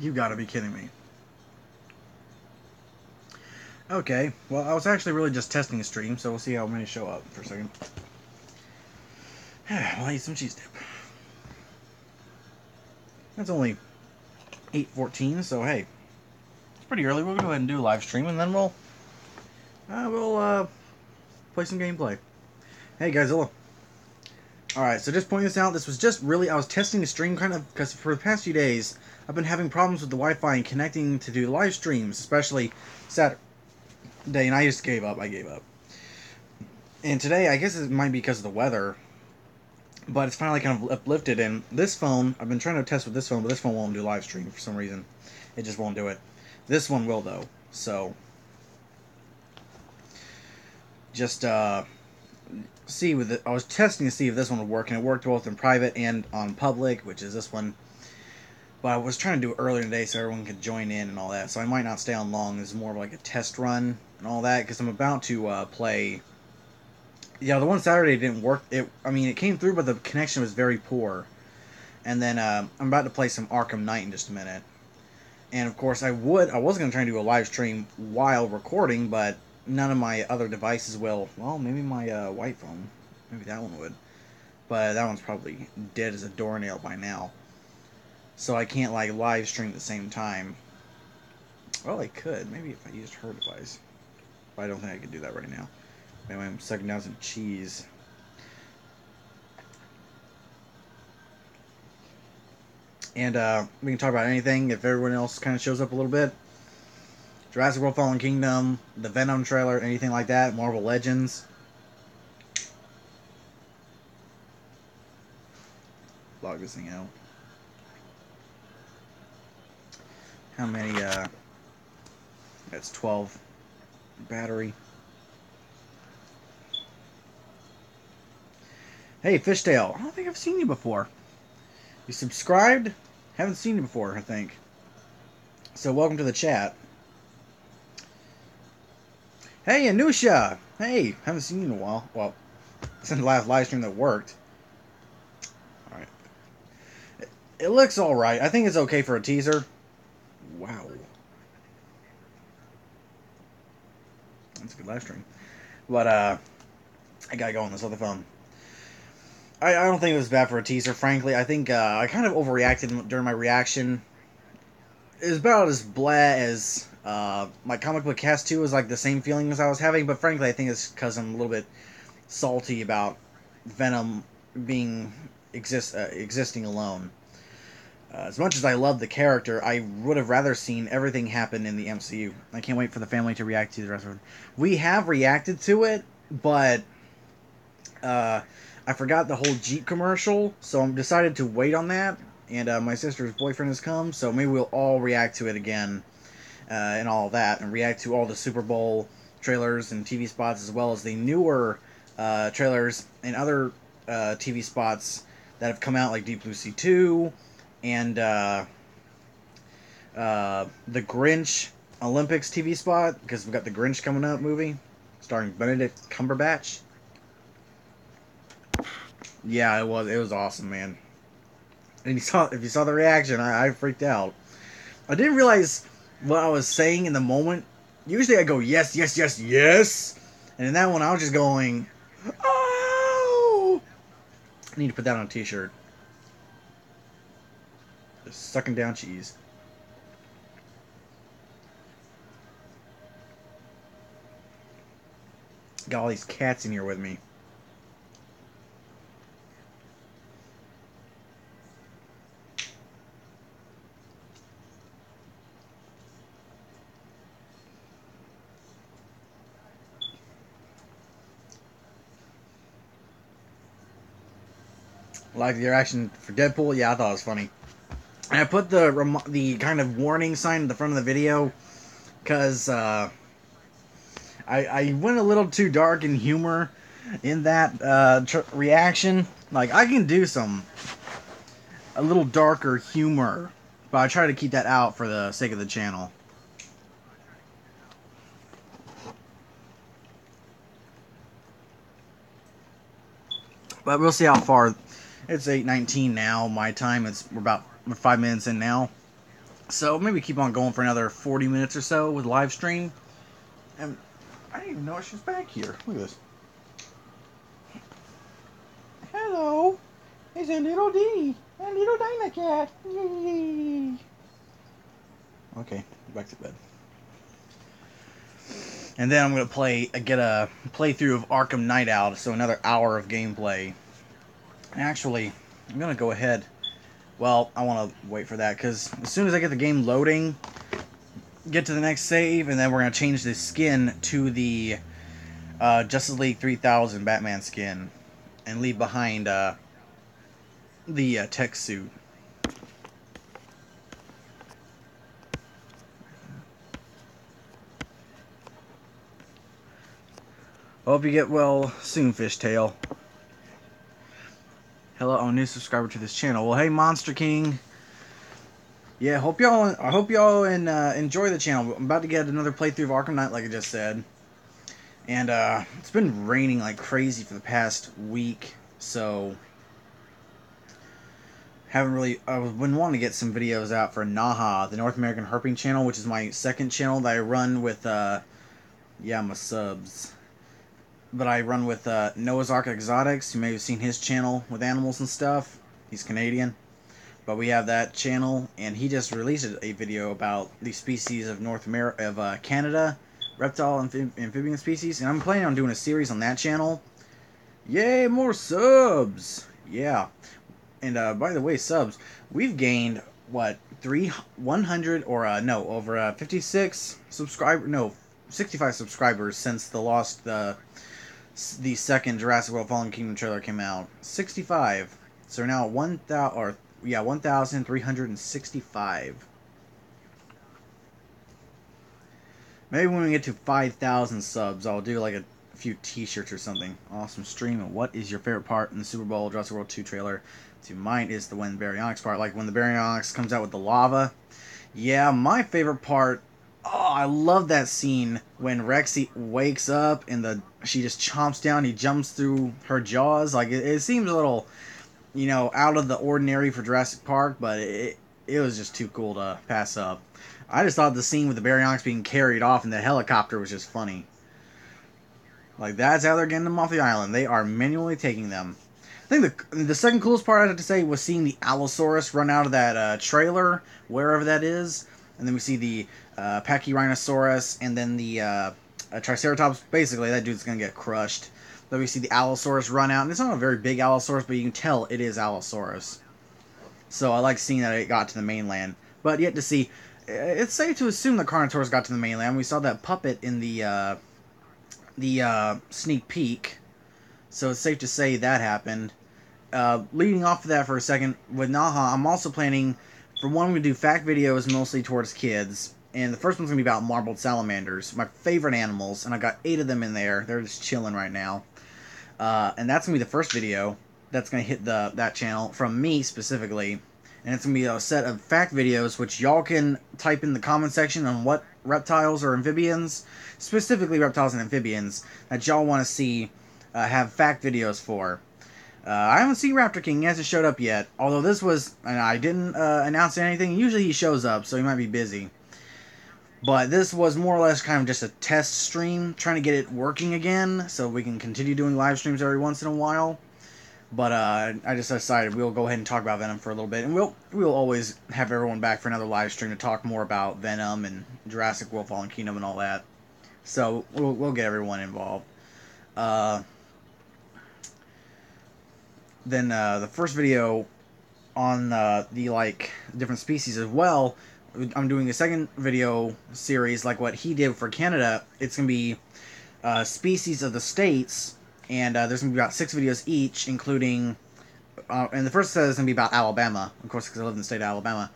You gotta be kidding me. Okay, well, I was actually really just testing the stream, so we'll see how many show up for a second. I'll eat some cheese dip. It's only 8:14, so hey, it's pretty early. We'll go ahead and do a live stream, and then we'll play some gameplay. Hey, Godzilla. Alright, so just pointing this out, this was just really, I was testing the stream kind of, because for the past few days, I've been having problems with the Wi-Fi and connecting to do live streams, especially Saturday, and I just gave up. I gave up. And today, I guess it might be because of the weather, but it's finally kind of uplifted, and this phone, I've been trying to test with this phone, but this phone won't do live stream for some reason. It just won't do it. This one will, though, so just, see with it. I was testing to see if this one would work, and it worked both in private and on public, which is this one. But I was trying to do it earlier today so everyone could join in and all that. So I might not stay on long. This is more of like a test run and all that because I'm about to play. Yeah, the one Saturday didn't work. I mean, it came through, but the connection was very poor. And then I'm about to play some Arkham Knight in just a minute. And of course, I was going to try and do a live stream while recording, but none of my other devices will. Well, maybe my white phone. Maybe that one would. But that one's probably dead as a doornail by now. So I can't like live stream at the same time. Well, I could. Maybe if I used her device. But I don't think I could do that right now. Maybe I'm sucking down some cheese. And we can talk about anything if everyone else kind of shows up a little bit. Jurassic World Fallen Kingdom, the Venom trailer, anything like that. Marvel Legends. Log this thing out. How many, that's 12 battery. Hey, Fishtail. I don't think I've seen you before. You subscribed? Haven't seen you before, I think. So welcome to the chat. Hey, Anusha! Hey, haven't seen you in a while. Well, since the last live stream that worked. Alright. It looks alright. I think it's okay for a teaser. Wow. That's a good live stream. But, I gotta go on this other phone. I don't think it was bad for a teaser, frankly. I think I kind of overreacted during my reaction. It was about as blah as my comic book cast 2 was like the same feeling as I was having, but frankly I think it's because I'm a little bit salty about Venom being existing alone. As much as I love the character, I would have rather seen everything happen in the MCU. I can't wait for the family to react to the rest of it. We have reacted to it, but I forgot the whole Jeep commercial, so I'm decided to wait on that. And my sister's boyfriend has come, so maybe we'll all react to it again and all that, and react to all the Super Bowl trailers and TV spots, as well as the newer trailers and other TV spots that have come out, like Deep Blue Sea 2 and the Grinch Olympics TV spot, because we've got the Grinch coming up movie starring Benedict Cumberbatch. Yeah, it was awesome, man. And if you saw the reaction, I freaked out. I didn't realize what I was saying in the moment. Usually I go yes, yes, yes, yes, and in that one I was just going, oh! I need to put that on a t-shirt. Just sucking down cheese. Got all these cats in here with me. Like the reaction for Deadpool, yeah, I thought it was funny. And I put the kind of warning sign at the front of the video because I went a little too dark in humor in that reaction. Like, I can do a little darker humor, but I try to keep that out for the sake of the channel. But we'll see how far. It's 8:19 now. My time we're about 5 minutes in now. So maybe keep on going for another 40 minutes or so with live stream. And I didn't even know she was back here. Look at this. Hello, it's a little D, a little Dinah cat. Yay. Okay, back to bed. And then I'm gonna get a playthrough of Arkham Knight Out, so another hour of gameplay. Actually, I'm gonna go ahead. Well, I want to wait for that because as soon as I get the game loading, get to the next save, and then we're gonna change the skin to the Justice League 3000 Batman skin, and leave behind the tech suit. Hope you get well soon, Fishtail. Hello, I'm a new subscriber to this channel. Well, hey, Monster King. Yeah, I hope y'all enjoy the channel. I'm about to get another playthrough of Arkham Knight, like I just said. And it's been raining like crazy for the past week, so haven't really. I've been wanting to get some videos out for Naha, the North American Herping channel, which is my second channel that I run with. Yeah, my subs. But I run with Noah's Ark Exotics. You may have seen his channel with animals and stuff. He's Canadian. But we have that channel, and he just released a video about the species of Canada, reptile and amphibian species, and I'm planning on doing a series on that channel. Yay, more subs! Yeah. And by the way, subs, we've gained what 100 or no, over 56 subscribers, no, 65 subscribers since the second Jurassic World Fallen Kingdom trailer came out. 65. So we're now 1,365. Maybe when we get to 5,000 subs, I'll do like a few t-shirts or something. Awesome stream. And what is your favorite part in the Super Bowl Jurassic World 2 trailer? So mine is the when Baryonyx part, like when the Baryonyx comes out with the lava. Yeah, my favorite part. Oh, I love that scene when Rexy wakes up and she just chomps down. He jumps through her jaws. Like it seems a little, out of the ordinary for Jurassic Park, but it was just too cool to pass up. I just thought the scene with the Baryonyx being carried off in the helicopter was just funny. Like that's how they're getting them off the island. They are manually taking them. I think the second coolest part I had to say was seeing the Allosaurus run out of that trailer, wherever that is. And then we see the Pachyrhinosaurus, and then the Triceratops. Basically, that dude's going to get crushed. Then we see the Allosaurus run out. And it's not a very big Allosaurus, but you can tell it is Allosaurus. So I like seeing that it got to the mainland. But yet to see, it's safe to assume the Carnotaurus got to the mainland. We saw that puppet in the sneak peek. So it's safe to say that happened. Leading off of that for a second, with Naha, I'm also planning, for one, we do fact videos mostly towards kids. And the first one's going to be about marbled salamanders, my favorite animals, and I got 8 of them in there. They're just chilling right now. And that's going to be the first video that's going to hit that channel from me specifically. And it's going to be a set of fact videos, which y'all can type in the comment section on what reptiles or amphibians, specifically reptiles and amphibians, that y'all want to see have fact videos for. I haven't seen Raptor King. He hasn't showed up yet. Although this was, and I didn't announce anything. Usually he shows up, so he might be busy. But this was more or less kind of just a test stream, trying to get it working again, so we can continue doing live streams every once in a while. But I just decided we'll go ahead and talk about Venom for a little bit, and we'll always have everyone back for another live stream to talk more about Venom and Jurassic World Fallen Kingdom and all that. So we'll get everyone involved. Then the first video on the different species as well. I'm doing a second video series like what he did for Canada. It's gonna be species of the states, and there's gonna be about 6 videos each, including. And the first set is gonna be about Alabama, of course, because I live in the state of Alabama.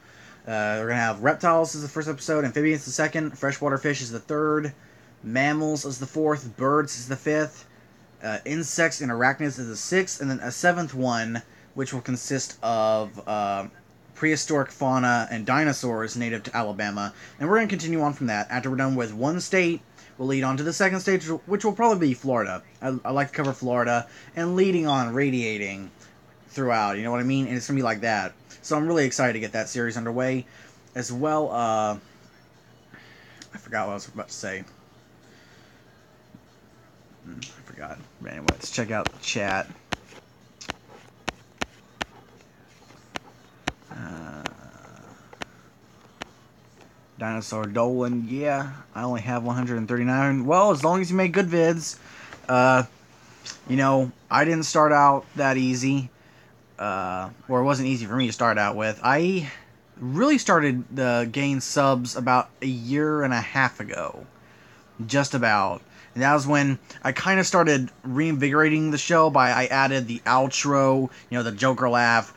We're gonna have reptiles as the first episode, amphibians the second, freshwater fish is the third, mammals is the fourth, birds is the fifth. Insects and arachnids is the 6th, and then a 7th one, which will consist of prehistoric fauna and dinosaurs native to Alabama. And we're going to continue on from that. After we're done with one state, we'll lead on to the second state, which will probably be Florida. I like to cover Florida, and leading on, radiating throughout, you know what I mean? And it's going to be like that. So I'm really excited to get that series underway. as well. I forgot what I was about to say. I forgot. But anyway, let's check out the chat. Dinosaur Dolan, yeah, I only have 139. Well, as long as you make good vids. You know, I didn't start out that easy. Or it wasn't easy for me to start out with. I really started to gain subs about a year and a half ago. Just about. And that was when I kind of started reinvigorating the show by I added the outro, you know, the Joker laugh.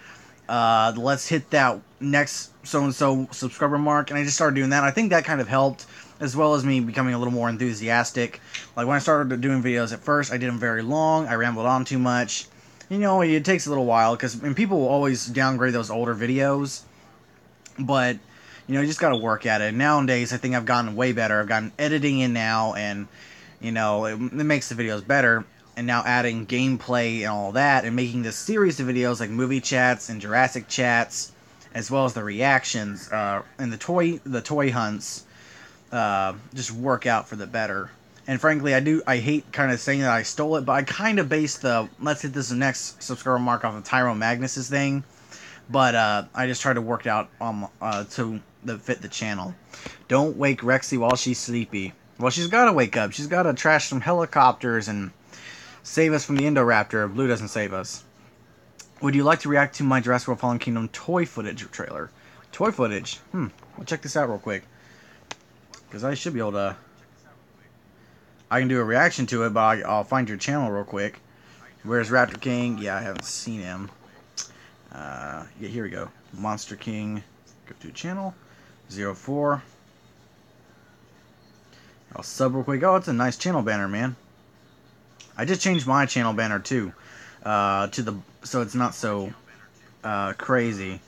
Let's hit that next so-and-so subscriber mark. And I just started doing that. I think that kind of helped, as well as me becoming a little more enthusiastic. Like when I started doing videos at first, I did them very long. I rambled on too much. You know, it takes a little while because people will always downgrade those older videos. But, you know, you just got to work at it. Nowadays, I think I've gotten way better. I've gotten editing in now, and, you know, it makes the videos better. And now adding gameplay and all that, and making this series of videos like movie chats and Jurassic chats, as well as the reactions and the toy hunts, just work out for the better. And frankly, I hate kind of saying that I stole it, but I kind of based the let's hit this next subscriber mark off of Tyrone Magnus's thing. But I just try to work it out to fit the channel. Don't wake Rexy while she's sleepy. Well, she's got to wake up. She's got to trash some helicopters and save us from the Indoraptor if Blue doesn't save us. Would you like to react to my Jurassic World Fallen Kingdom toy footage trailer? Toy footage? I'll check this out real quick. Because I should be able to... I can do a reaction to it, but I'll find your channel real quick. Where's Raptor King? Yeah, I haven't seen him. Yeah, here we go. Monster King. Go to channel. 04. I'll sub real quick. Oh, it's a nice channel banner, man. I just changed my channel banner too. So it's not so crazy.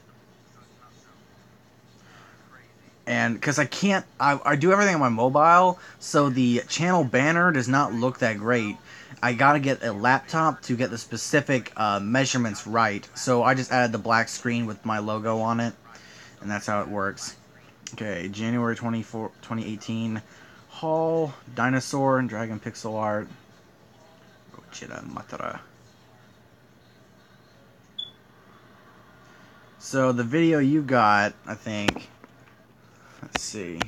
And because I can't, I do everything on my mobile, so the channel banner does not look that great. I gotta get a laptop to get the specific measurements right. So I just added the black screen with my logo on it, and that's how it works. Okay, January 24, 2018, Hall, Dinosaur, and Dragon Pixel Art. Gochira Matara. So the video you got, I think, let's see,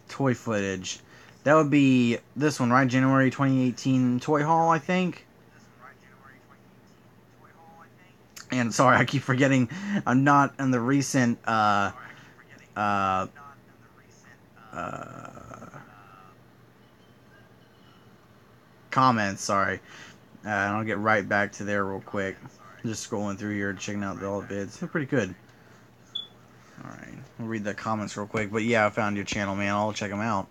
toy footage. That would be this one, right? January 2018 Toy Haul, I think. And sorry, I keep forgetting I'm not in the recent comments, sorry. And I'll get right back to there real quick. Just scrolling through here, checking out all the bids. They're pretty good. Alright, we'll read the comments real quick. But yeah, I found your channel, man. I'll check them out.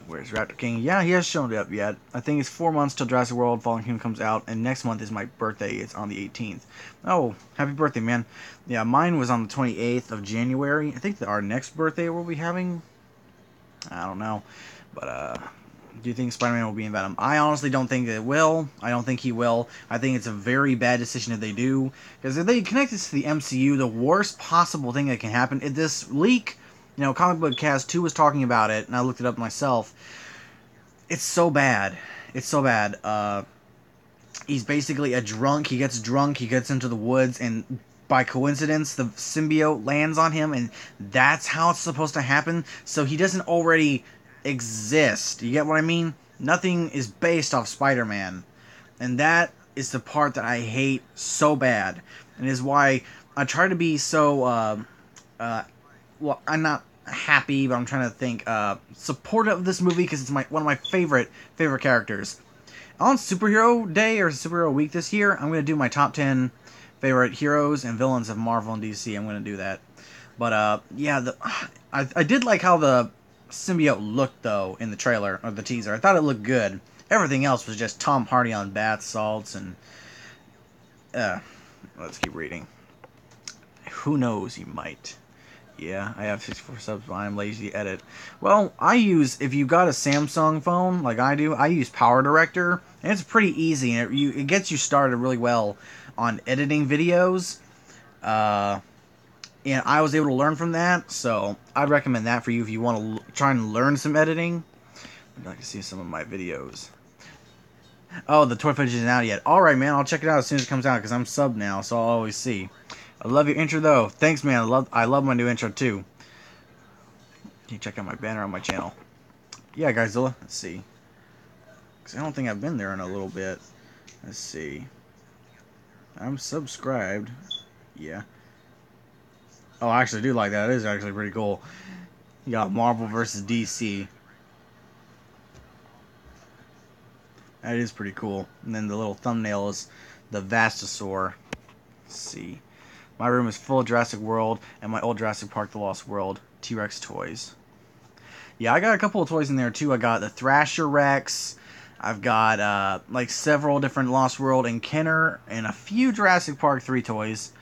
Where's Raptor King? Yeah, he hasn't shown up yet. I think it's 4 months till Jurassic World Fallen Kingdom comes out, and next month is my birthday. It's on the 18th. Oh, happy birthday, man. Yeah, mine was on the 28th of January. I think that our next birthday we'll be having, I don't know. But, do you think Spider-Man will be in Venom? I honestly don't think it will. I don't think he will. I think it's a very bad decision if they do. Because if they connect this to the MCU, the worst possible thing that can happen, if this leak... You know, Comic Book Cast 2 was talking about it, and I looked it up myself. It's so bad. It's so bad. He's basically a drunk. He gets drunk, he gets into the woods, and by coincidence, the symbiote lands on him, and that's how it's supposed to happen. So he doesn't already exist. You get what I mean? Nothing is based off Spider-Man. And that is the part that I hate so bad. And is why I try to be so... well, I'm not happy, but I'm trying to think supportive of this movie because it's one of my favorite characters. On Superhero Day or Superhero Week this year, I'm going to do my top 10 favorite heroes and villains of Marvel and DC. I'm going to do that. But yeah, I did like how the symbiote looked though in the trailer or the teaser. I thought it looked good. Everything else was just Tom Hardy on bath salts and let's keep reading. Who knows? He might. Yeah, I have 64 subs, but I'm lazy to edit. Well, if you got a Samsung phone, like I do, I use Power Director, and it's pretty easy, and it gets you started really well on editing videos. and I was able to learn from that. So I'd recommend that for you if you want to try and learn some editing. I'd like to see some of my videos. Oh, the toy footage isn't out yet. Alright, man, I'll check it out as soon as it comes out, because I'm subbed now, so I'll always see. I love your intro, though. Thanks, man. I love my new intro, too. Can you check out my banner on my channel? Yeah, Godzilla. Let's see. Because I don't think I've been there in a little bit. Let's see. I'm subscribed. Yeah. Oh, I actually do like that. It is actually pretty cool. You got Marvel versus DC. That is pretty cool. And then the little thumbnail is the Vastosaur. Let's see. My room is full of Jurassic World and my old Jurassic Park The Lost World T-Rex toys. Yeah, I got a couple of toys in there too. I got the Thrasher Rex. I've got like several different Lost World and Kenner and a few Jurassic Park 3 toys.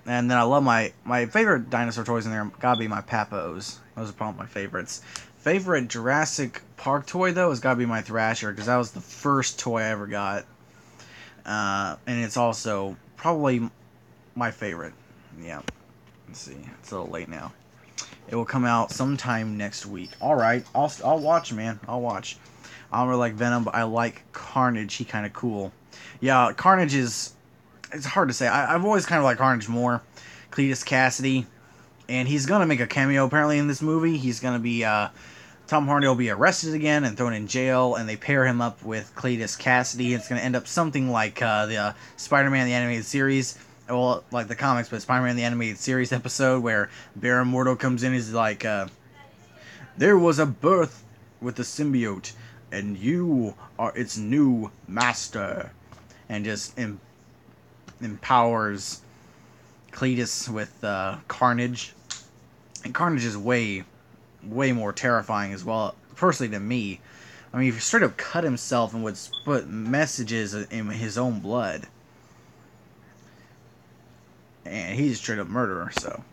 And then I love my favorite dinosaur toys in there. Gotta be my Papos. Those are probably my favorites. Favorite Jurassic Park toy, though, has got to be my Thrasher, because that was the first toy I ever got. And it's also probably my favorite. Yeah. Let's see. It's a little late now. It will come out sometime next week. Alright. I'll watch, man. I'll watch. I don't really like Venom, but I like Carnage. He kind of cool. Yeah, Carnage is... It's hard to say. I've always kind of liked Carnage more. Cletus Cassidy. And he's going to make a cameo, apparently, in this movie. He's going to be... Tom Hardy will be arrested again and thrown in jail, and they pair him up with Cletus Cassidy. It's going to end up something like the Spider-Man the Animated Series, well, like the comics, but Spider-Man the Animated Series episode where Baron Mordo comes in. He's like, there was a birth with the symbiote, and you are its new master, and just empowers Cletus with Carnage. And Carnage is way more terrifying as well, personally, than me. I mean, if he straight up cut himself and would put messages in his own blood. And he's a straight up murderer, so.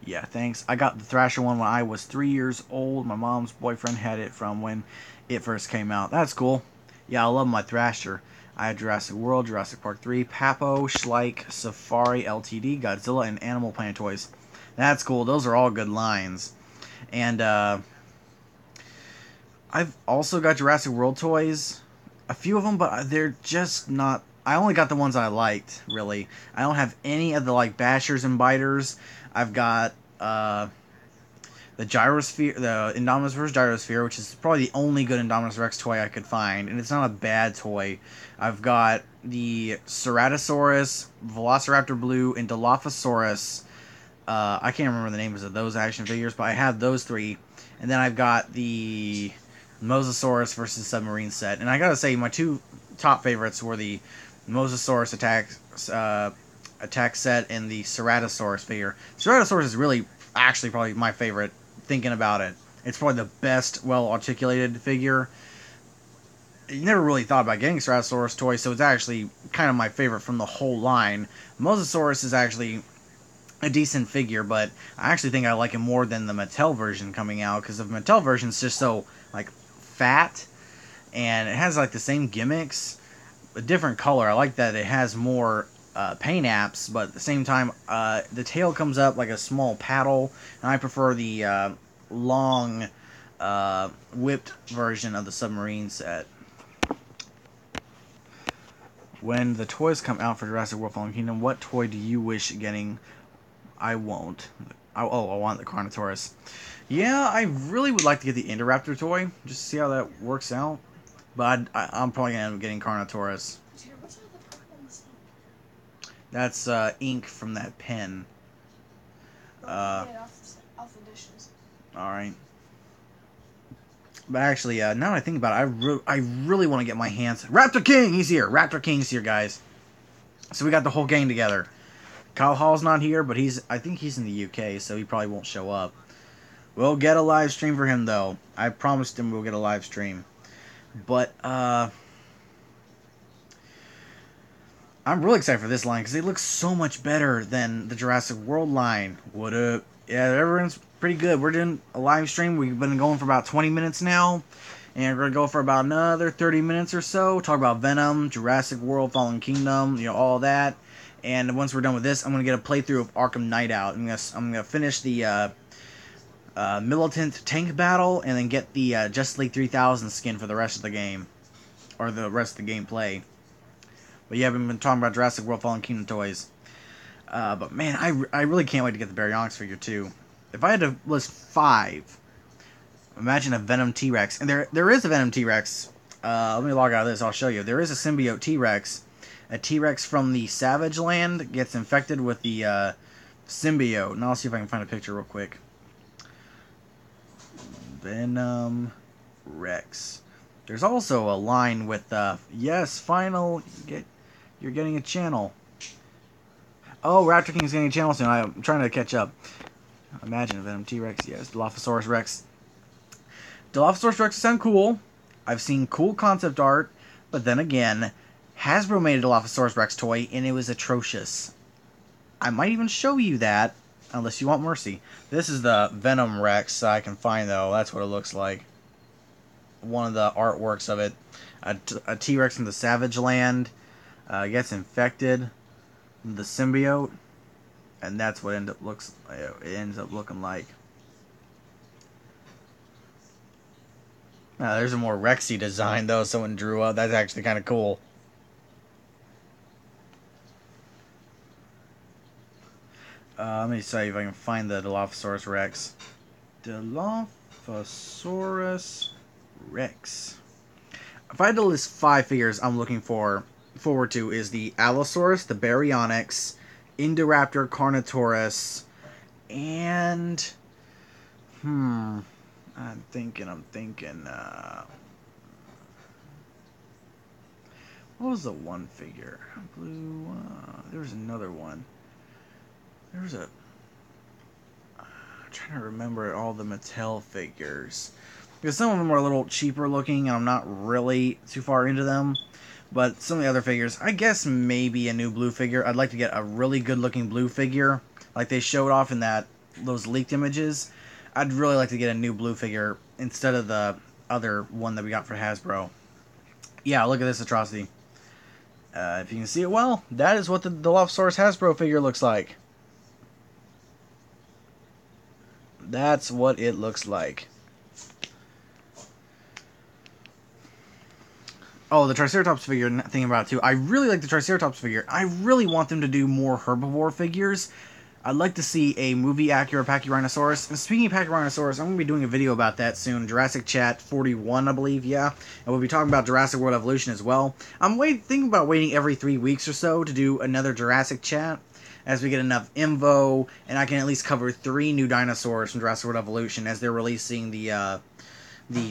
Yeah, thanks. I got the Thrasher one when I was 3 years old. My mom's boyfriend had it from when it first came out. That's cool. Yeah, I love my Thrasher. I had Jurassic World, Jurassic Park 3, Papo, Schleich, Safari, LTD, Godzilla, and Animal Planet toys. That's cool. Those are all good lines. And I've also got Jurassic World toys. A few of them, but they're just not... I only got the ones I liked, really. I don't have any of the, like, bashers and biters. I've got the Gyrosphere, the Indominus Rex Gyrosphere, which is probably the only good Indominus Rex toy I could find. And it's not a bad toy. I've got the Ceratosaurus, Velociraptor Blue, and Dilophosaurus. I can't remember the names of those action figures, but I have those 3. And then I've got the Mosasaurus versus Submarine set. And I gotta say, my 2 top favorites were the Mosasaurus attack set and the Ceratosaurus figure. Ceratosaurus is really, actually, probably my favorite, thinking about it. It's probably the best, well-articulated figure. You never really thought about getting a Ceratosaurus toy, so it's actually kind of my favorite from the whole line. Mosasaurus is actually a decent figure, but I actually think I like him more than the Mattel version coming out, because the Mattel version is just so, like, fat, and it has, like, the same gimmicks, a different color. I like that it has more paint apps, but at the same time, the tail comes up like a small paddle, and I prefer the long, whipped version of the submarine set. When the toys come out for Jurassic World Fallen Kingdom, what toy do you wish getting? I won't. I want the Carnotaurus. Yeah, I really would like to get the Indoraptor toy, just to see how that works out. But I'm probably going to end up getting Carnotaurus. That's ink from that pen. Alright. But actually, now that I think about it, I really want to get my hands... Raptor King! He's here! Raptor King's here, guys. So we got the whole gang together. Kyle Hall's not here, but I think he's in the UK, so he probably won't show up. We'll get a live stream for him, though. I promised him we'll get a live stream. But, I'm really excited for this line, because it looks so much better than the Jurassic World line. What up? Yeah, everyone's pretty good. We're doing a live stream. We've been going for about 20 minutes now. And we're going to go for about another 30 minutes or so. Talk about Venom, Jurassic World, Fallen Kingdom, all that. And once we're done with this, I'm gonna get a playthrough of Arkham Knight out. I'm gonna finish the Militant Tank Battle, and then get the Justice League 3000 skin for the rest of the game, or the rest of the gameplay. But yeah, I've been talking about Jurassic World Fallen Kingdom toys. But man, I really can't wait to get the Baryonyx figure too. If I had to list 5, imagine a Venom T-Rex, and there is a Venom T-Rex. Let me log out of this. I'll show you. There is a symbiote T-Rex. A T-Rex from the Savage Land gets infected with the symbiote. And I'll see if I can find a picture real quick. Venom Rex. There's also a line with yes, final. You're getting a channel. Oh, Raptor King's getting a channel soon. I'm trying to catch up. Imagine a Venom T-Rex. Yes, Dilophosaurus Rex. Dilophosaurus Rex sound cool. I've seen cool concept art, but then again, Hasbro made a Dilophosaurus Rex toy, and it was atrocious. I might even show you that, unless you want mercy. This is the Venom Rex I can find, though. That's what it looks like. One of the artworks of it. A T-Rex from the Savage Land gets infected with the symbiote, and that's what it ends up looking like. There's a more Rexy design, though, someone drew up. That's actually kind of cool. Let me see if I can find the Dilophosaurus Rex. Dilophosaurus Rex. If I had to list 5 figures I'm looking forward to, is the Allosaurus, the Baryonyx, Indoraptor, Carnotaurus, and I'm thinking. What was the one figure? Blue. There was another one. I'm trying to remember all the Mattel figures, because some of them are a little cheaper looking, and I'm not really too far into them. But some of the other figures, I guess maybe a new blue figure. I'd like to get a really good looking blue figure, like they showed off in those leaked images. I'd really like to get a new blue figure instead of the other one that we got for Hasbro. Yeah, look at this atrocity. If you can see it well, that is what the Dilophosaurus Hasbro figure looks like. That's what it looks like. Oh, the Triceratops figure, thinking about it too. I really like the Triceratops figure. I really want them to do more herbivore figures. I'd like to see a movie-accurate Pachyrhinosaurus. And speaking of Pachyrhinosaurus, I'm going to be doing a video about that soon. Jurassic Chat 41, I believe, yeah. And we'll be talking about Jurassic World Evolution as well. I'm thinking about waiting every 3 weeks or so to do another Jurassic Chat, as we get enough info, and I can at least cover 3 new dinosaurs from Jurassic World Evolution as they're releasing the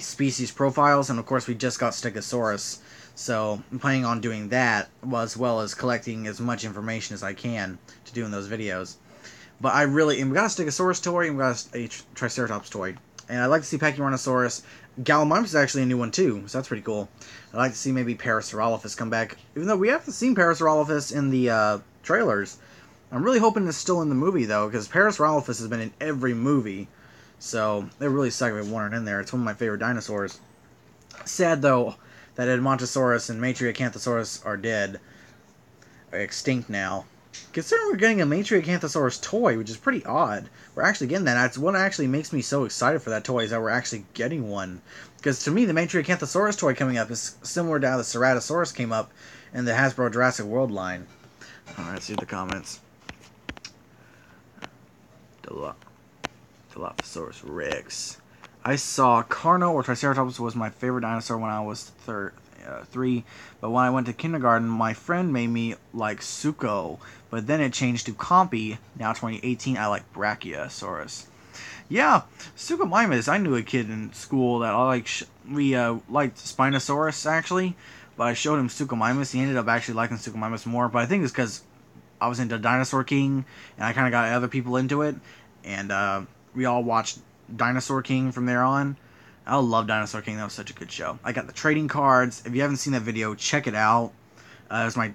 species profiles. And of course, we just got Stegosaurus. So I'm planning on doing that, as well as collecting as much information as I can to do in those videos. But and we got a Stegosaurus toy, and we got a Triceratops toy. And I'd like to see Pachyrhinosaurus. Gallimimus is actually a new one too, so that's pretty cool. I'd like to see maybe Parasaurolophus come back, even though we haven't seen Parasaurolophus in the trailers. I'm really hoping it's still in the movie, though, because Parasaurolophus has been in every movie. So it really sucks if it weren't in there. It's one of my favorite dinosaurs. Sad, though, that Edmontosaurus and Matriacanthosaurus are dead. Or extinct now. Considering we're getting a Matriacanthosaurus toy, which is pretty odd. We're actually getting that. That's what actually makes me so excited for that toy, is that we're actually getting one. Because to me, the Matriacanthosaurus toy coming up is similar to how the Ceratosaurus came up in the Hasbro Jurassic World line. Alright, let's see the comments. Dilophosaurus Rex. I saw Carno or Triceratops was my favorite dinosaur when I was 3, but when I went to kindergarten, my friend made me like Suko, but then it changed to Compy. Now 2018, I like Brachiosaurus. Yeah, Suchomimus. I knew a kid in school that we liked Spinosaurus actually, but I showed him Suchomimus. He ended up actually liking Suchomimus more, but I think it's because I was into Dinosaur King, and I kind of got other people into it, and we all watched Dinosaur King from there on. I love Dinosaur King. That was such a good show. I got the trading cards. If you haven't seen that video, check it out. It was my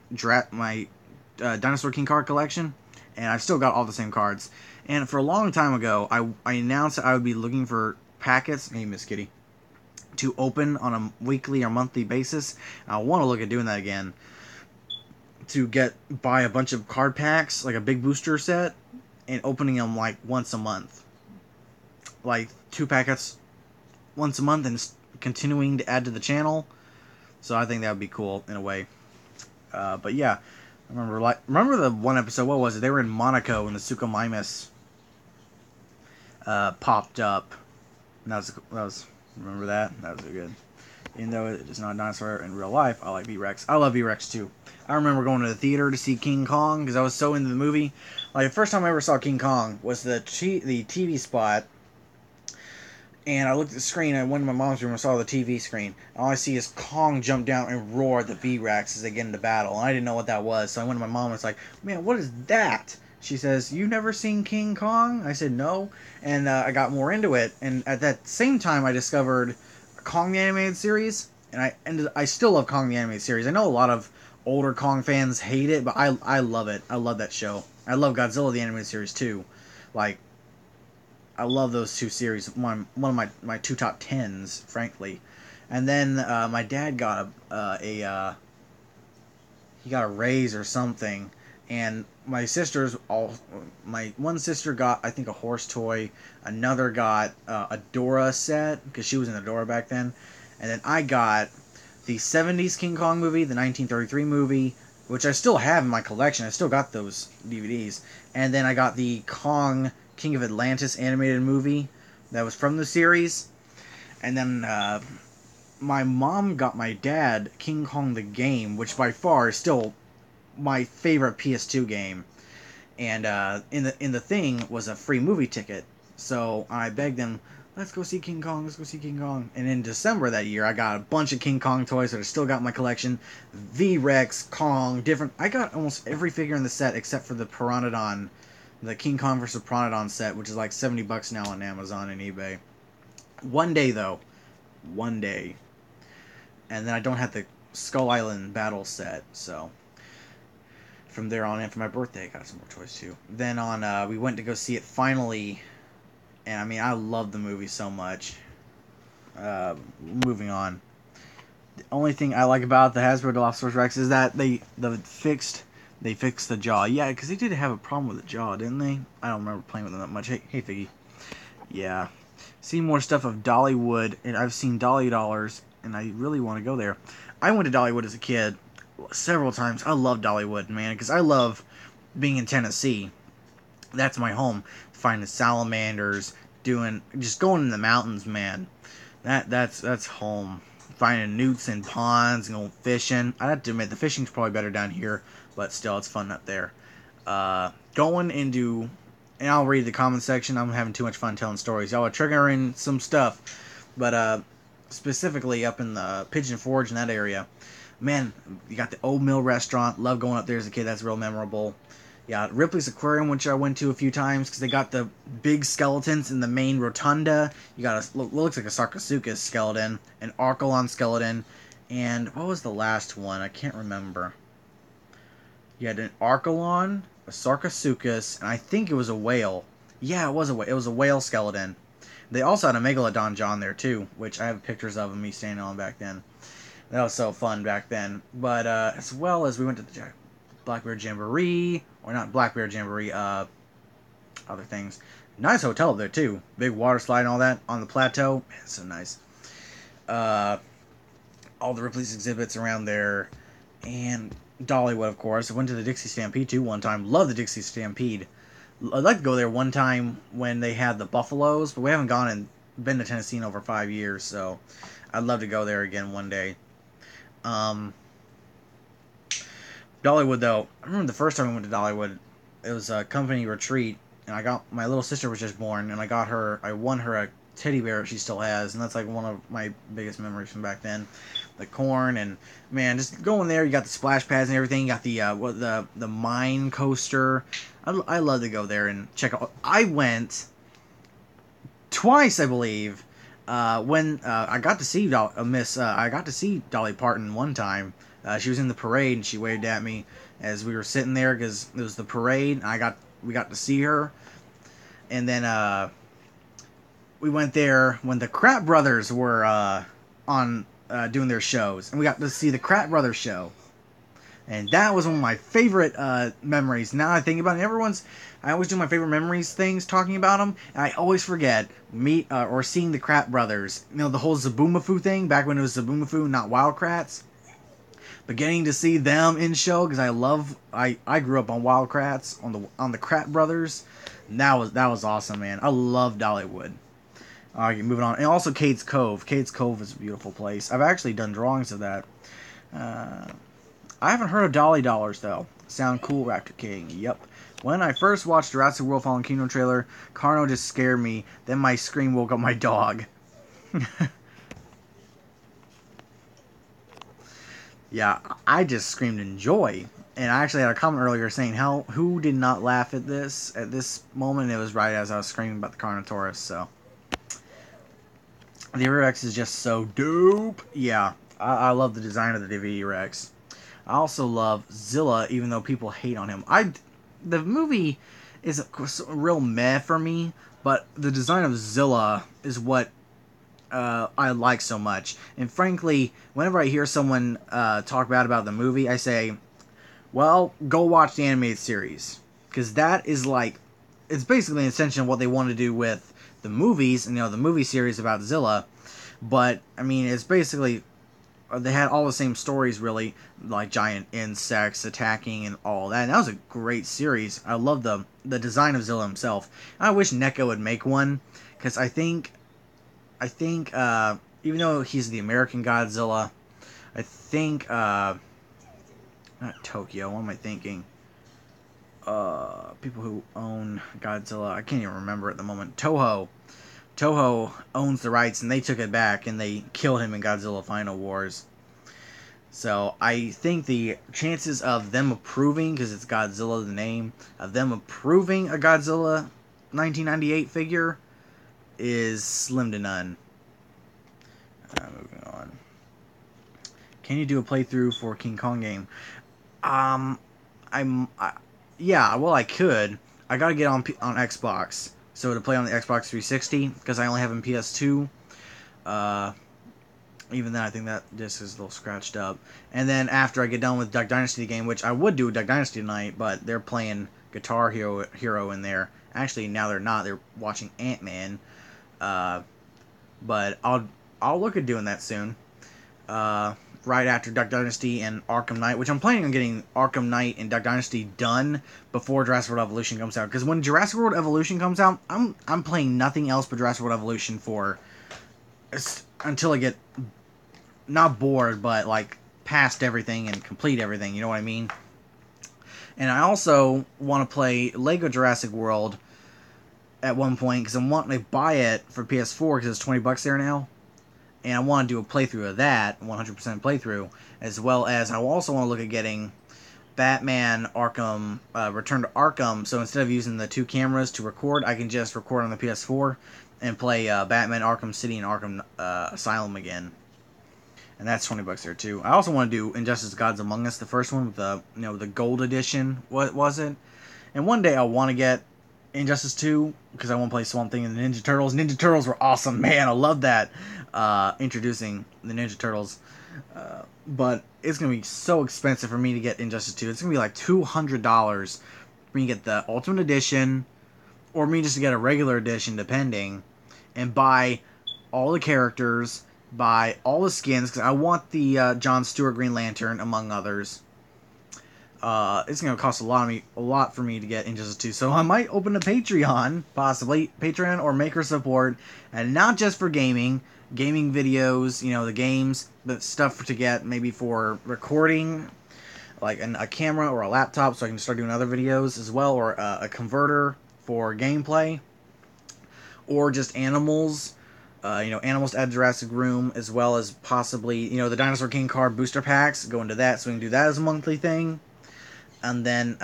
Dinosaur King card collection, and I've still got all the same cards. And for a long time ago, I announced that I would be looking for packets. Hey, Miss Kitty. To open on a weekly or monthly basis. I want to look at doing that again. to buy a bunch of card packs, like a big booster set, and opening them like once a month, like 2 packets once a month, and continuing to add to the channel. So I think that would be cool in a way. But yeah, remember the one episode. What was it? They were in Monaco and the Suchomimus popped up. And that was remember that? That was good. Even though it is not a dinosaur in real life, I like V-Rex. I love V-Rex too. I remember going to the theater to see King Kong because I was so into the movie. Like the first time I ever saw King Kong was the TV spot. And I looked at the screen, I went to my mom's room and saw the TV screen. And all I see is Kong jump down and roar at the V-Rex as they get into battle. And I didn't know what that was. So I went to my mom and was like, man, what is that? She says, you never seen King Kong? I said, no. And I got more into it. And at that same time, I discovered Kong the Animated Series. And I still love Kong the Animated Series. I know a lot of older Kong fans hate it, but I love it. I love that show. I love Godzilla the Animated Series too. Like, I love those two series. One of my two top tens, frankly. And then my dad got he got a raise or something, and my one sister got, I think, a horse toy. Another got a Dora set because she was in the Dora back then, and then I got the '70s King Kong movie, the 1933 movie, which I still have in my collection. I still got those DVDs, and then I got the Kong King of Atlantis animated movie that was from the series. And then my mom got my dad King Kong the game, which by far is still my favorite PS2 game. And in the thing was a free movie ticket. So I begged them, let's go see King Kong, let's go see King Kong. And in December that year, I got a bunch of King Kong toys that I still got in my collection. V-Rex, Kong, different. I got almost every figure in the set except for the Pteranodon. The King Kong vs. Pteranodon set, which is like $70 now on Amazon and eBay. One day, though. One day. And then I don't have the Skull Island battle set, so from there on in, for my birthday, I got some more toys too. Then we went to go see it finally, and I mean, I love the movie so much. Moving on. The only thing I like about the Hasbro Dilophosaurus Rex is that they fixed the jaw. Yeah, because they did have a problem with the jaw, didn't they? I don't remember playing with them that much. Hey Figgy. Yeah. See more stuff of Dollywood, and I've seen Dolly Dollars, and I really want to go there. I went to Dollywood as a kid several times. I love Dollywood, man, because I love being in Tennessee. That's my home. Finding salamanders, just going in the mountains, man. That's home. Finding newts in ponds and going fishing. I have to admit, the fishing's probably better down here, but still, it's fun up there. Going into, and I'll read the comment section. I'm having too much fun telling stories. Y'all are triggering some stuff, but specifically up in the Pigeon Forge in that area. Man, you got the Old Mill Restaurant. Love going up there as a kid. That's real memorable. Yeah, Ripley's Aquarium, which I went to a few times because they got the big skeletons in the main rotunda. You got what looks like a Sarcosuchus skeleton, an Archelon skeleton, and what was the last one? I can't remember. You had an Archelon, a Sarcosuchus, and I think it was a whale. Yeah, it was a whale. It was a whale skeleton. They also had a Megalodon John there too, which I have pictures of me standing on back then. That was so fun back then. But as well as we went to the Black Bear Jamboree, or not Black Bear Jamboree, other things. Nice hotel there too. Big water slide and all that on the plateau. Man, it's so nice. All the Ripley's exhibits around there, and Dollywood, of course. I went to the Dixie Stampede too one time. Love the Dixie Stampede. I'd like to go there one time when they had the Buffaloes, but we haven't been to Tennessee in over 5 years, so I'd love to go there again one day. Dollywood, though, I remember the first time we went to Dollywood, it was a company retreat, and my little sister was just born, and I won her a teddy bear she still has, and that's like one of my biggest memories from back then. The corn, and man, just going there, you got the splash pads and everything, you got the mine coaster. I love to go there and check out. I went twice, I believe, when I got to see I got to see Dolly Parton one time. She was in the parade and she waved at me as we were sitting there because it was the parade. And we got to see her, and then we went there when the Kratt Brothers were on doing their shows, and we got to see the Kratt Brothers show. And that was one of my favorite memories. Now I think about it, I always do my favorite memories things talking about them, and I always forget or seeing the Krat brothers. You know, the whole Zaboomafoo thing, back when it was Zaboomafoo, not Wild Krats. But getting to see them in show, because I grew up on Wild Krats, on the Krat brothers. And that was awesome, man. I love Dollywood. Alright, moving on. And also Cade's Cove. Cade's Cove is a beautiful place. I've actually done drawings of that. I haven't heard of Dolly Dollars, though. Sound cool, Raptor King. Yep. When I first watched Jurassic World Fallen Kingdom trailer, Carno just scared me. Then my scream woke up my dog. Yeah, I just screamed in joy. And I actually had a comment earlier saying who did not laugh at this moment. It was right as I was screaming about the Carnotaurus. So the Rex is just so dope. Yeah, I love the design of the DVD Rex. I also love Zilla, even though people hate on him. The movie is a real meh for me, but the design of Zilla is what I like so much. And frankly, whenever I hear someone talk bad about the movie, I say, well, go watch the animated series. Because that is like, it's basically an extension of what they want to do with the movies, and the movie series about Zilla. But, I mean, it's basically, they had all the same stories, really, like giant insects attacking and all that. And that was a great series. I love the design of Zilla himself. I wish NECA would make one, because I think, even though he's the American Godzilla, I think, not Tokyo, what am I thinking? People who own Godzilla, I can't even remember at the moment. Toho owns the rights, and they took it back, and they killed him in Godzilla Final Wars. So I think the chances of them approving, because it's Godzilla the name, of them approving a Godzilla 1998 figure is slim to none. Moving on. Can you do a playthrough for King Kong game? Yeah, well, I could. I gotta get on Xbox. So to play on the Xbox 360, because I only have in PS2. Even then, I think that disc is a little scratched up. And then after I get done with Duck Dynasty game, which I would do Duck Dynasty tonight, but they're playing Guitar Hero in there. Actually, now they're not. They're watching Ant-Man. But I'll look at doing that soon. Right after Duck Dynasty and Arkham Knight, which I'm planning on getting Arkham Knight and Duck Dynasty done before Jurassic World Evolution comes out. Because when Jurassic World Evolution comes out, I'm playing nothing else but Jurassic World Evolution until I get not bored, but like past everything and complete everything. You know what I mean? And I also want to play Lego Jurassic World at one point because I'm wanting to buy it for PS4 because it's $20 there now. And I want to do a playthrough of that, 100% playthrough, as well as I also want to look at getting Batman Arkham, Return to Arkham. So instead of using the two cameras to record, I can just record on the PS4 and play Batman Arkham City and Arkham Asylum again. And that's $20 there too. I also want to do Injustice Gods Among Us, the first one with the gold edition. What was it? And one day I want to get Injustice 2 because I want to play Swamp Thing and the Ninja Turtles. Ninja Turtles were awesome, man. I love that. Introducing the Ninja Turtles. But it's going to be so expensive for me to get Injustice 2. It's going to be like $200 for me to get the Ultimate Edition, or me just to get a regular edition, depending, and buy all the characters, buy all the skins, because I want the John Stewart Green Lantern, among others. It's going to cost a lot for me to get Injustice 2, so I might open a Patreon, possibly, Patreon or Maker Support, and not just for gaming videos, the games, but stuff to get maybe for recording, like a camera or a laptop, so I can start doing other videos as well, or a converter for gameplay, or just animals, animals to add Jurassic Room, as well as possibly, the Dinosaur King card booster packs, go into that, so we can do that as a monthly thing. And then,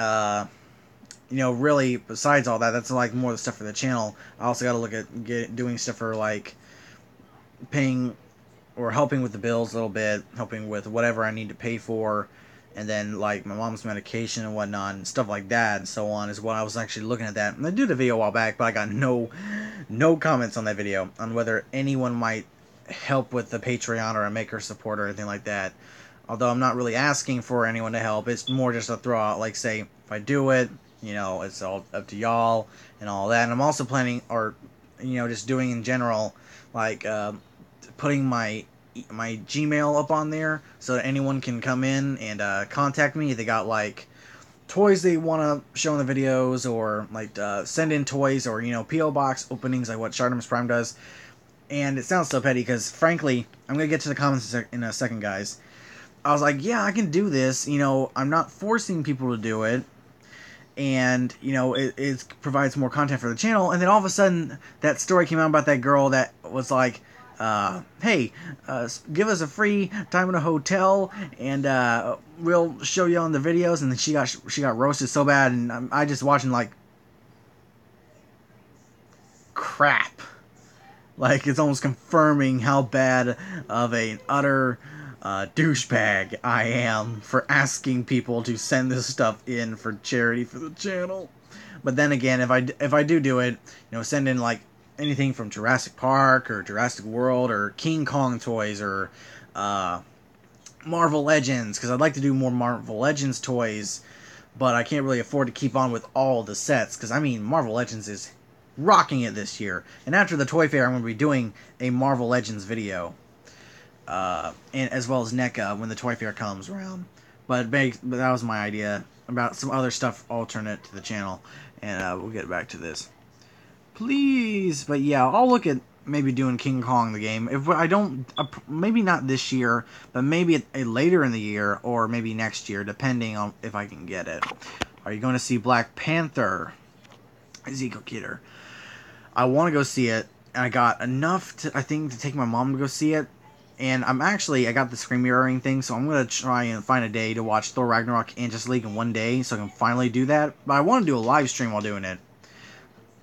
really, besides all that, that's like more of the stuff for the channel. I also got to look at doing stuff for, like, paying or helping with the bills a little bit, helping with whatever I need to pay for, and then, like, my mom's medication and whatnot, and stuff like that, and so on, is what I was actually looking at that. And I did a video a while back, but I got no comments on that video, on whether anyone might help with the Patreon or a Maker Support or anything like that. Although I'm not really asking for anyone to help. It's more just a throw out, like, say, if I do it, it's all up to y'all and all that. And I'm also planning, or, just doing in general, like, putting my Gmail up on there so that anyone can come in and contact me if they got, like, toys they want to show in the videos, or, like, send in toys, or, P.O. Box openings, like what Shartimus Prime does. And it sounds so petty because, frankly, I'm going to get to the comments in a second, guys. I was like, yeah, I can do this. I'm not forcing people to do it. And, it provides more content for the channel. And then all of a sudden, that story came out about that girl that was like, hey, give us a free time in a hotel, and we'll show you on the videos. And then she got roasted so bad, and I just watching like, crap. Like, it's almost confirming how bad of an utter douchebag I am for asking people to send this stuff in for charity for the channel. But then again, if I do it, send in like anything from Jurassic Park or Jurassic World or King Kong toys or Marvel Legends, because I'd like to do more Marvel Legends toys, but I can't really afford to keep on with all the sets, because I mean Marvel Legends is rocking it this year. And after the Toy Fair, I'm going to be doing a Marvel Legends video, and as well as NECA when the Toy Fair comes around. But that was my idea about some other stuff alternate to the channel, and we'll get back to this, please. But yeah, I'll look at maybe doing King Kong the game. If I don't, maybe not this year, but maybe later in the year, or maybe next year, depending on if I can get it. Are you going to see Black Panther? Ezekiel Kidder. I want to go see it, and I got enough to take my mom to go see it. And I got the screen mirroring thing, so I'm going to try and find a day to watch Thor Ragnarok and Justice League in one day, so I can finally do that. But I want to do a live stream while doing it.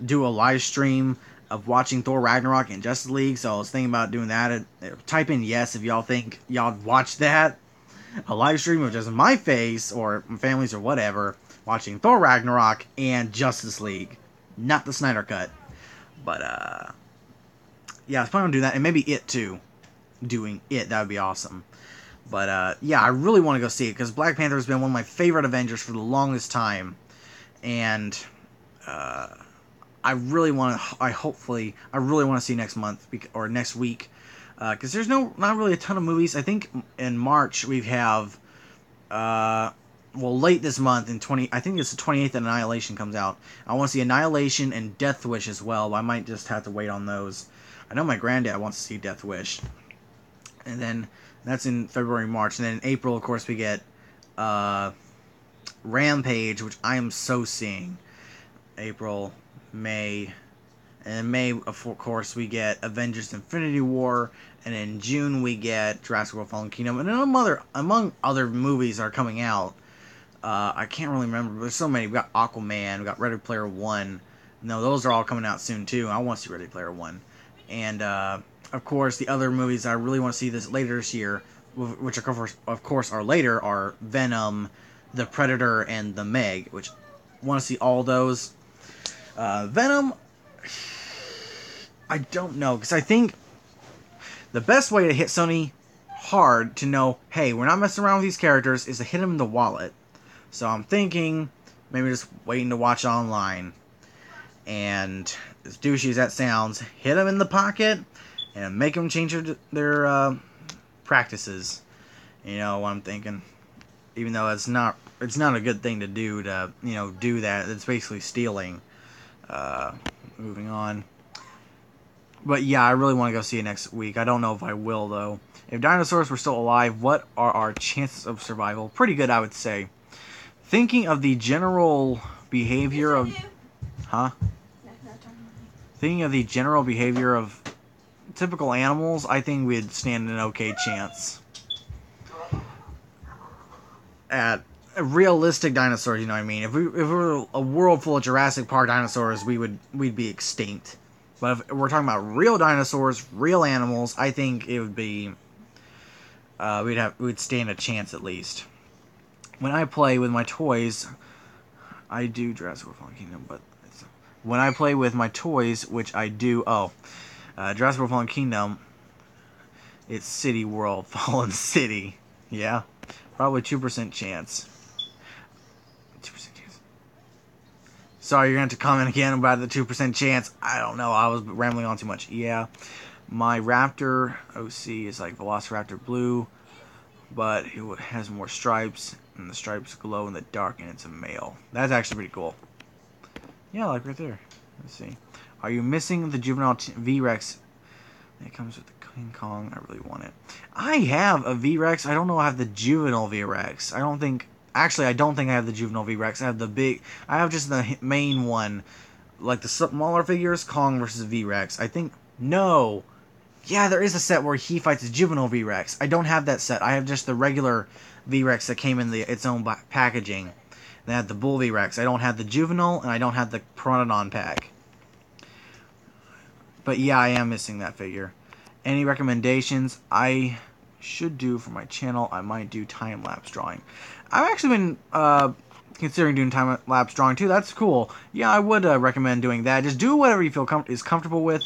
Do a live stream of watching Thor Ragnarok and Justice League, so I was thinking about doing that. Type in yes if y'all think y'all watch that. A live stream of just my face, or my family's, or whatever, watching Thor Ragnarok and Justice League. Not the Snyder Cut. But, yeah, I was planning on doing that, and maybe it, too. Doing it, that would be awesome. But, yeah, I really want to go see it, because Black Panther has been one of my favorite Avengers for the longest time. And, I really want to see next month, or next week. Because there's not really a ton of movies. I think in March we have, late this month, I think it's the 28th, and Annihilation comes out. I want to see Annihilation and Death Wish as well, but I might just have to wait on those. I know my granddad wants to see Death Wish. And then, that's in February, March. And then in April, of course, we get Rampage, which I am so seeing. April, May. And in May, of course, we get Avengers Infinity War. And in June, we get Jurassic World Fallen Kingdom. And among other movies that are coming out. I can't really remember, but there's so many. We got Aquaman, we got Ready Player One. No, those are all coming out soon too. I want to see Ready Player One. And of course, the other movies I really want to see later this year, which of course are later, are Venom, The Predator, and The Meg, which I want to see all those. Venom, I don't know, because I think the best way to hit Sony hard to know, hey, we're not messing around with these characters, is to hit them in the wallet. So I'm thinking, maybe just waiting to watch online. And as douchey as that sounds, hit them in the pocket and make them change their practices. You know what I'm thinking? Even though it's not a good thing to do to, do that. It's basically stealing. Moving on. But yeah, I really want to go see it next week. I don't know if I will, though. If dinosaurs were still alive, what are our chances of survival? Pretty good, I would say. Thinking of the general behavior of... Huh? Thinking of the general behavior of typical animals, I think we'd stand an okay chance. At realistic dinosaurs, you know what I mean? If we were a world full of Jurassic Park dinosaurs, we'd be extinct. But if we're talking about real dinosaurs, real animals, I think it would be... we'd stand a chance at least. When I play with my toys, I do Jurassic World Fallen Kingdom, but when I play with my toys, which I do, Jurassic World Fallen Kingdom, it's City World Fallen City. Yeah, probably 2% chance. 2% chance. Sorry, you're going to have to comment again about the 2% chance. I don't know. I was rambling on too much. Yeah, my Raptor OC is like Velociraptor Blue, but it has more stripes, and the stripes glow in the dark, and it's a male. That's actually pretty cool. Yeah, like right there. Let's see. Are you missing the juvenile V-Rex? It comes with the King Kong. I really want it. I have a V-Rex. I don't know I have the juvenile V-Rex. I don't think I have the juvenile V-Rex. I have the big... I have just the main one. Like the smaller figures, Kong versus V-Rex. I think... No. Yeah, there is a set where he fights a juvenile V-Rex. I don't have that set. I have just the regular V-Rex that came in its own packaging. They had the Bull V-Rex. I don't have the juvenile, and I don't have the Pteranodon pack. But yeah, I am missing that figure. Any recommendations I should do for my channel? I might do time-lapse drawing. I've actually been considering doing time-lapse drawing too. That's cool. Yeah, I would recommend doing that. Just do whatever you feel is comfortable with.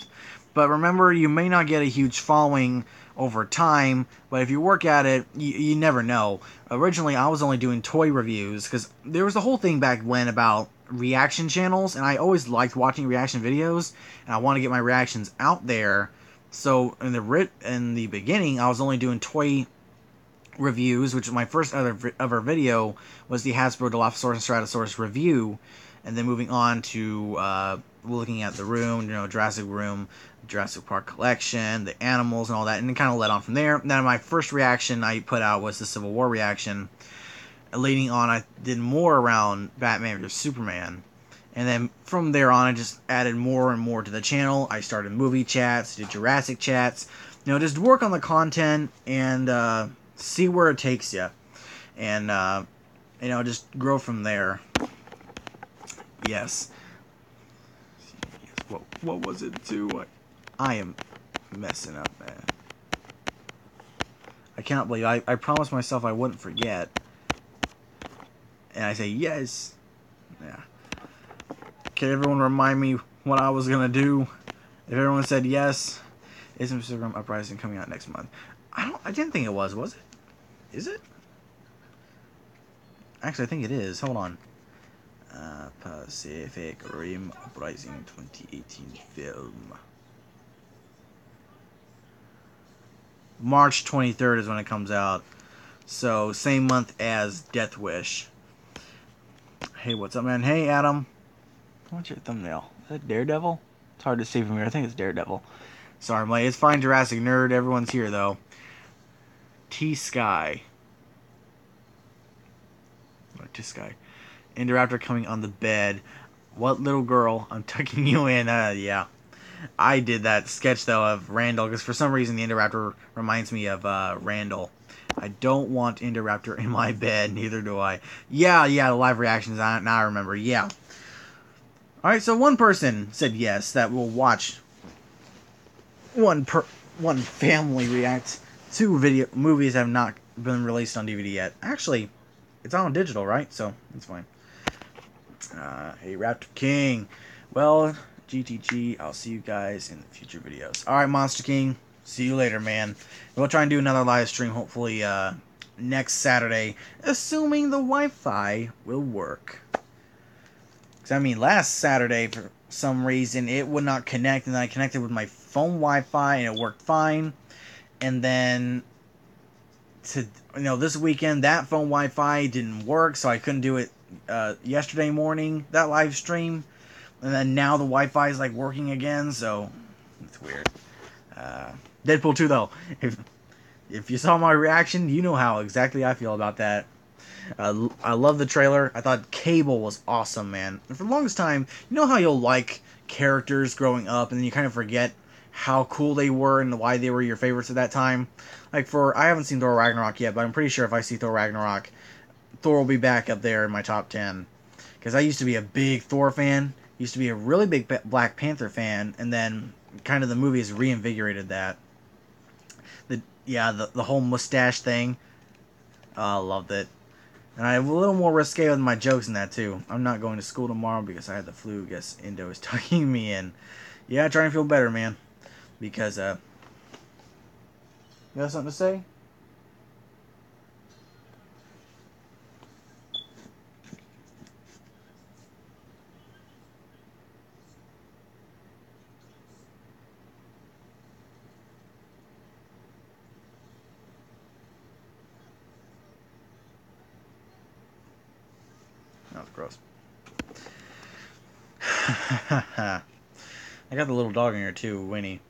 But remember, you may not get a huge following over time, but if you work at it, you never know. Originally, I was only doing toy reviews, because there was a whole thing back when about reaction channels, and I always liked watching reaction videos, and I want to get my reactions out there. So in the beginning, I was only doing toy reviews, which my first ever video was the Hasbro Dilophosaurus and Stratosaurus review, and then moving on to looking at the room, Jurassic Room, Jurassic Park collection, the animals and all that, and it kind of led on from there. Then my first reaction I put out was the Civil War reaction. Leading on, I did more around Batman vs Superman, and then from there on, I just added more and more to the channel. I started movie chats, did Jurassic chats, just work on the content and see where it takes you, and just grow from there. Yes. What was it too? I am messing up, man. I cannot believe I promised myself I wouldn't forget. And I say yes. Yeah. Can everyone remind me what I was gonna do? If everyone said yes, is Instagram Uprising coming out next month? I didn't think it was it? Is it? Actually, I think it is. Hold on. Pacific Rim Uprising 2018 film. March 23rd is when it comes out. So, same month as Death Wish. Hey, what's up, man? Hey, Adam. What's your thumbnail? Is that Daredevil? It's hard to see from here. I think it's Daredevil. Sorry, Mike. It's fine, Jurassic Nerd. Everyone's here, though. T-Sky. T-Sky. Indoraptor coming on the bed. What little girl? I'm tucking you in. Yeah. I did that sketch, though, of Randall, because for some reason the Indoraptor reminds me of Randall. I don't want Indoraptor in my bed, neither do I. Yeah, the live reactions, now I remember, yeah. Alright, so one person said yes, that will watch one family react to movies that have not been released on DVD yet. Actually, it's on digital, right? So, it's fine. Hey, Raptor King. Well, GTG, I'll see you guys in the future videos. Alright, Monster King. See you later, man. We'll try and do another live stream, hopefully, next Saturday, assuming the Wi-Fi will work. Because, I mean, last Saturday, for some reason, it would not connect, and then I connected with my phone Wi-Fi, and it worked fine. And then, this weekend, that phone Wi-Fi didn't work, so I couldn't do it yesterday morning, that live stream. And then now the Wi-Fi is, working again, so it's weird. Deadpool 2, though. If you saw my reaction, you know how exactly I feel about that. I love the trailer. I thought Cable was awesome, man. And for the longest time, you know how you'll like characters growing up, and then you kind of forget how cool they were and why they were your favorites at that time? I haven't seen Thor Ragnarok yet, but I'm pretty sure if I see Thor Ragnarok, Thor will be back up there in my top 10. Because I used to be a big Thor fan, used to be a really big Black Panther fan, and then kind of the movies reinvigorated that. The whole mustache thing. I loved it. And I'm a little more risque with my jokes in that, too. I'm not going to school tomorrow because I had the flu. Guess Indo is tucking me in. Yeah, trying to feel better, man. Because, you got something to say? gross. I got the little dog in here too, Winnie.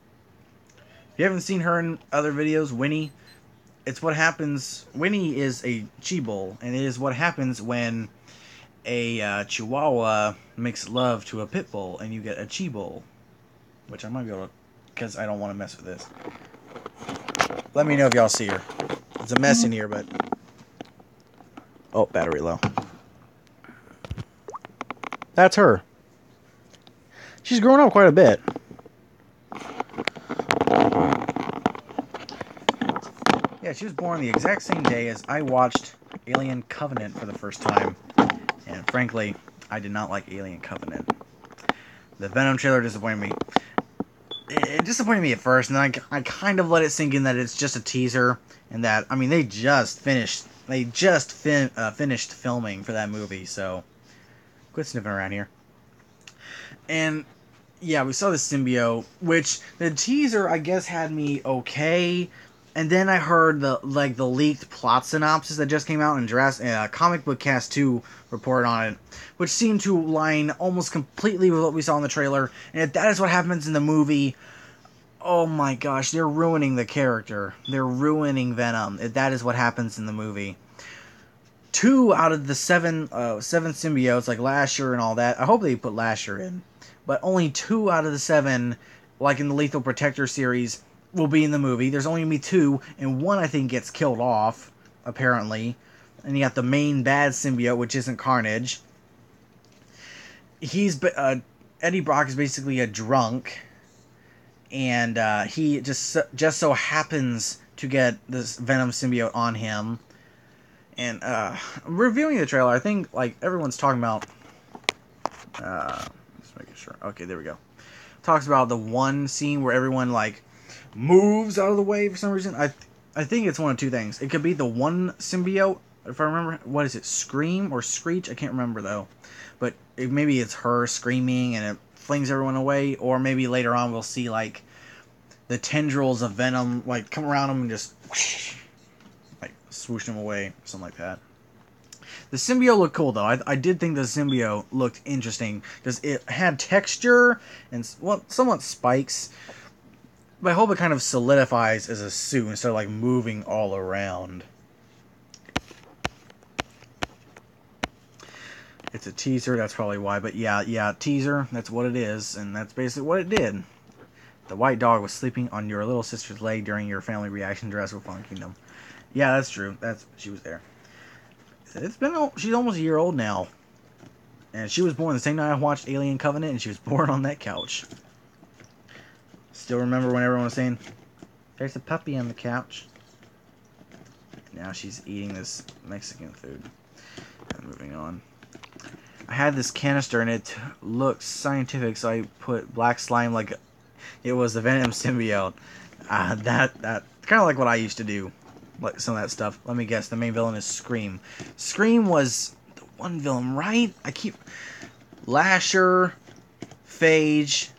If you haven't seen her in other videos, Winnie, it's what happens. Winnie is a Chi-Bull, and it is what happens when a Chihuahua makes love to a Pit Bull, and you get a Chi-Bull. Which I might be able to, because I don't want to mess with this. Let me know if y'all see her. It's a mess in here, but... Oh, battery low. That's her. She's grown up quite a bit. Yeah, she was born the exact same day as I watched Alien Covenant for the first time. And frankly, I did not like Alien Covenant. The Venom trailer disappointed me. It disappointed me at first, and then I kind of let it sink in that it's just a teaser, and that, I mean, they just finished filming for that movie, so quit sniffing around here. And yeah, we saw the symbiote, which the teaser I guess had me okay, and then I heard the leaked plot synopsis that just came out, in Jurassic Comic Book Cast 2 reported on it, which seemed to line almost completely with what we saw in the trailer. And if that is what happens in the movie, oh my gosh, they're ruining the character. They're ruining Venom. If that is what happens in the movie. 2 out of the 7 symbiotes, like Lasher and all that, I hope they put Lasher in, but only 2 out of the 7, like in the Lethal Protector series, will be in the movie. There's only going to be 2, and 1 I think gets killed off, apparently. And you got the main bad symbiote, which isn't Carnage. Eddie Brock is basically a drunk, and he just so happens to get this Venom symbiote on him. And reviewing the trailer, I think like everyone's talking about. Just making sure. Okay, there we go. Talks about the one scene where everyone like moves out of the way for some reason. I think it's one of 2 things. It could be the one symbiote, if I remember. What is it? Scream or Screech? I can't remember though. But maybe it's her screaming and it flings everyone away, or maybe later on we'll see like the tendrils of Venom like come around him and just whoosh, like swoosh him away, something like that. The symbiote looked cool though. I did think the symbiote looked interesting because it had texture and somewhat spikes. But I hope it kind of solidifies as a suit instead of like moving all around. It's a teaser, that's probably why. But yeah, teaser, that's what it is, and that's basically what it did. The white dog was sleeping on your little sister's leg during your family reaction to Jurassic Fallen Kingdom. Yeah, that's true. She was there. She's almost a year old now. And she was born the same night I watched Alien Covenant, and she was born on that couch. Still remember when everyone was saying, "There's a puppy on the couch." Now she's eating this Mexican food. Moving on. I had this canister and it looked scientific, so I put black slime like it was the Venom symbiote. That kind of like what I used to do, like some of that stuff. Let me guess. The main villain is Scream. Scream was the one villain, right? Lasher, Phage,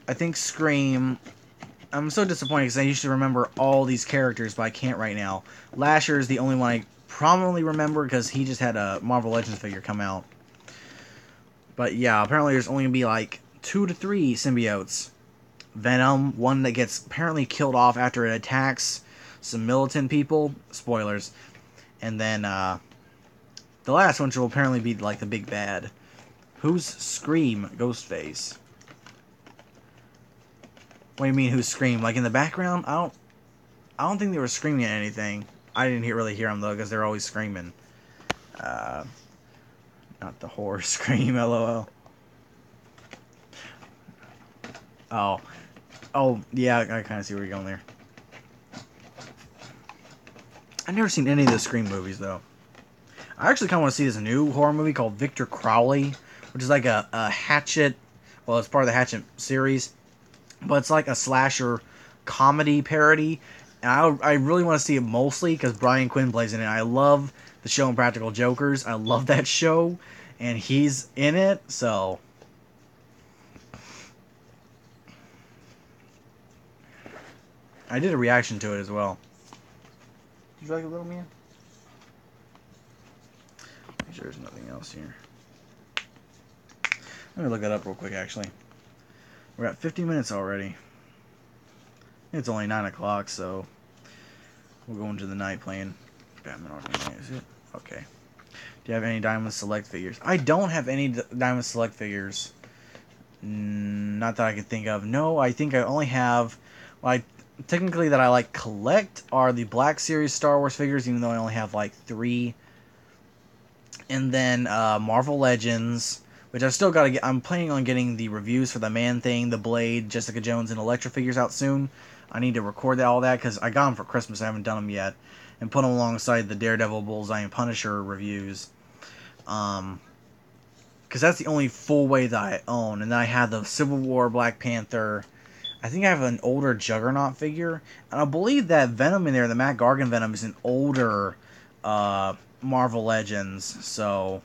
I think Scream. I'm so disappointed because I used to remember all these characters, but I can't right now. Lasher is the only one I prominently remember because he just had a Marvel Legends figure come out. But yeah, apparently there's only going to be like 2 to 3 symbiotes. Venom, one that gets apparently killed off after it attacks some militant people. Spoilers. And then the last one will apparently be like the big bad. Who's Scream? Ghostface. What do you mean, who's Scream? Like in the background? I don't think they were screaming at anything. I didn't really hear them though, because they're always screaming. Not the horror scream, lol. Oh, yeah, I kind of see where you're going there. I've never seen any of the Scream movies though. I actually kind of want to see this new horror movie called Victor Crowley, which is like a Hatchet. Well, it's part of the Hatchet series, but it's like a slasher comedy parody. And I really want to see it mostly because Brian Quinn plays in it. I love the show Impractical Jokers. I love that show, and he's in it, so. I did a reaction to it as well. Would you like a little man? Make sure there's nothing else here. Let me look that up real quick, actually. We're at 50 minutes already. It's only 9 o'clock, so we'll go into the night playing Batman Arkham Knight. Is it? Okay. Do you have any Diamond Select figures? I don't have any Diamond Select figures. Not that I can think of. No, I think I only have... Well, technically that I like collect are the Black Series Star Wars figures, even though I only have like 3. And then Marvel Legends, which I've still got to get. I'm planning on getting the reviews for the Man-Thing, the Blade, Jessica Jones, and Elektra figures out soon. I need to record all that because I got them for Christmas. I haven't done them yet. And put them alongside the Daredevil, Bullseye, and Punisher reviews. Because that's the only full way that I own. And then I have the Civil War Black Panther. I think I have an older Juggernaut figure. And I believe that Venom in there, the Matt Gargan Venom, is an older Marvel Legends. So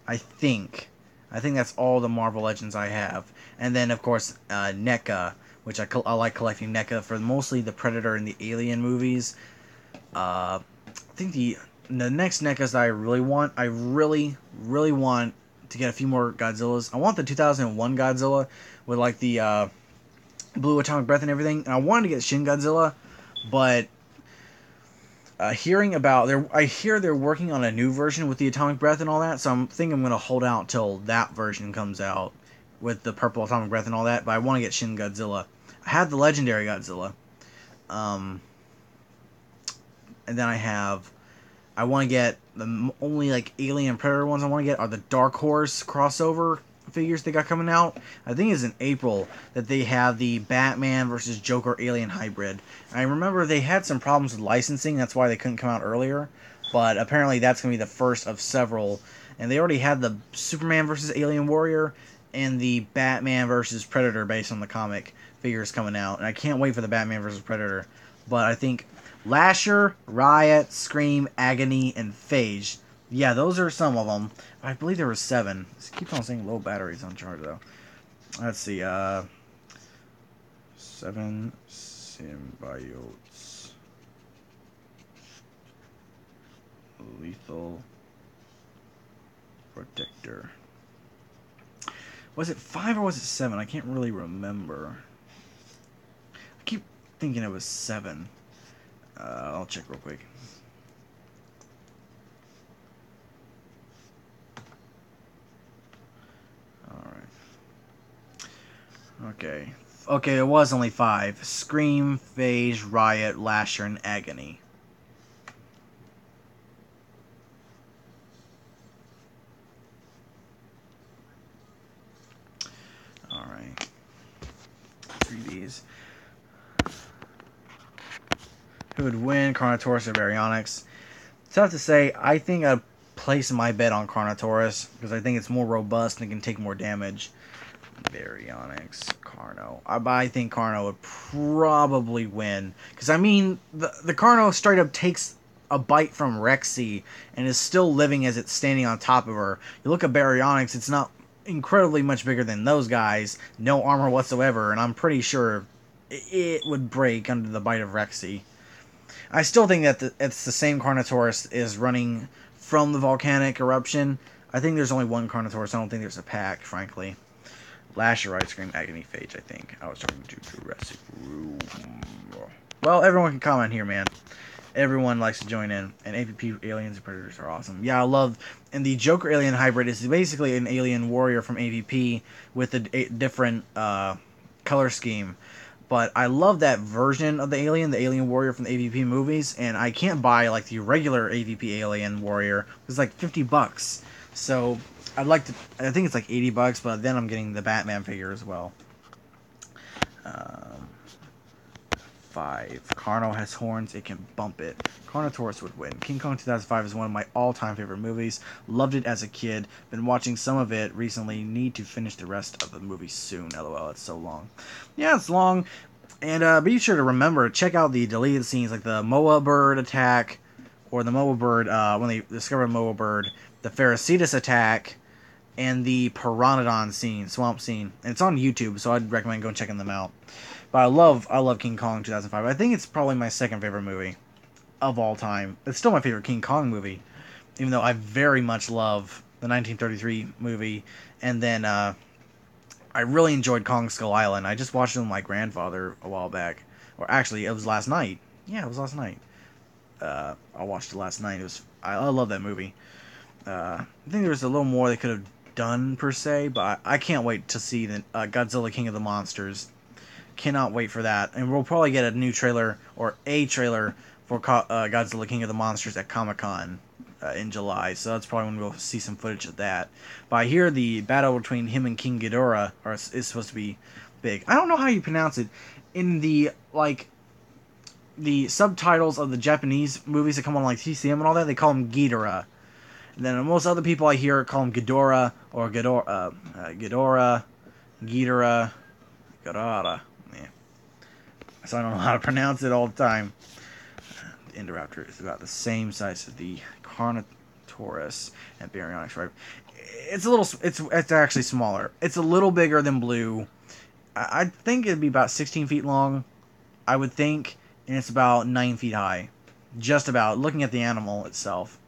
I think that's all the Marvel Legends I have. And then, of course, NECA, which I like collecting NECA for mostly the Predator and the Alien movies. I think the next NECAs that I really want, I really want to get a few more Godzillas. I want the 2001 Godzilla with like the blue atomic breath and everything. And I wanted to get Shin Godzilla, but hearing about I hear they're working on a new version with the atomic breath and all that. So I'm thinking I'm gonna hold out till that version comes out with the purple atomic breath and all that. But I want to get Shin Godzilla. I have the legendary Godzilla. And then I want to get the only like Alien Predator ones I want to get are the Dark Horse crossover figures they got coming out. I think it's in April that they have the Batman versus Joker Alien hybrid. And I remember they had some problems with licensing, that's why they couldn't come out earlier. But apparently that's going to be the first of several. And they already had the Superman versus Alien Warrior and the Batman versus Predator based on the comic figures coming out. And I can't wait for the Batman versus Predator. But I think Lasher, Riot, Scream, Agony, and Phage. Yeah, those are some of them. I believe there were 7. It keeps on saying low batteries on charge, though. Let's see. 7 symbiotes. Lethal Protector. Was it 5 or was it 7? I can't really remember. I keep thinking it was 7. I'll check real quick. Alright. Okay, it was only 5. Scream, Phage, Riot, Lasher, and Agony. Alright. 3Ds. Who would win, Carnotaurus or Baryonyx? Tough to say. I think I'd place my bet on Carnotaurus because I think it's more robust and it can take more damage. Baryonyx, Carno. I think Carno would probably win because I mean the Carno straight up takes a bite from Rexy and is still living as it's standing on top of her. You look at Baryonyx, it's not incredibly much bigger than those guys, no armor whatsoever, and I'm pretty sure it would break under the bite of Rexy. I still think that it's the same Carnotaurus is running from the volcanic eruption. I think there's only one Carnotaurus. I don't think there's a pack, frankly. Lasher, Riot, Scream, Agony, Phage, I think. I was talking to Jurassic Room. Well, everyone can comment here, man. Everyone likes to join in. And AVP aliens and predators are awesome. Yeah, I love... And the Joker alien hybrid is basically an alien warrior from AVP with a different color scheme. But I love that version of the alien warrior from the AVP movies, and I can't buy like the regular AVP alien warrior. It's like $50. So I'd like to. I think it's like $80, but then I'm getting the Batman figure as well. 5. Carno has horns. It can bump it. Carnotaurus would win. King Kong 2005 is one of my all-time favorite movies. Loved it as a kid. Been watching some of it recently. Need to finish the rest of the movie soon. LOL, it's so long. Yeah, it's long. And be sure to remember, check out the deleted scenes like the Moa bird attack, or the Moa bird, when they discovered Moa bird, the Pherocetus attack, and the Pteranodon scene, swamp scene. And it's on YouTube, so I'd recommend going checking them out. But I love King Kong 2005. I think it's probably my second favorite movie of all time. It's still my favorite King Kong movie, even though I very much love the 1933 movie, and then I really enjoyed Kong Skull Island. I just watched it with my grandfather a while back, or actually it was last night. Yeah, it was last night. I watched it last night. I love that movie. I think there was a little more they could have done per se, but I can't wait to see the Godzilla King of the Monsters. Cannot wait for that, and we'll probably get a new trailer or a trailer for Godzilla King of the Monsters at Comic-Con in July. So that's probably when we'll see some footage of that. But I hear the battle between him and King Ghidorah is supposed to be big. I don't know how you pronounce it in the the subtitles of the Japanese movies that come on like TCM and all that. They call him Ghidorah. And then most other people I hear call him Ghidorah or Ghidorah, Ghidorah. Yeah. So I don't know how to pronounce it all the time. The Indoraptor is about the same size as the Carnotaurus and Baryonyx, right? It's actually smaller. It's a little bigger than Blue. I think it'd be about 16 feet long, I would think, and it's about 9 feet high. Just about, looking at the animal itself.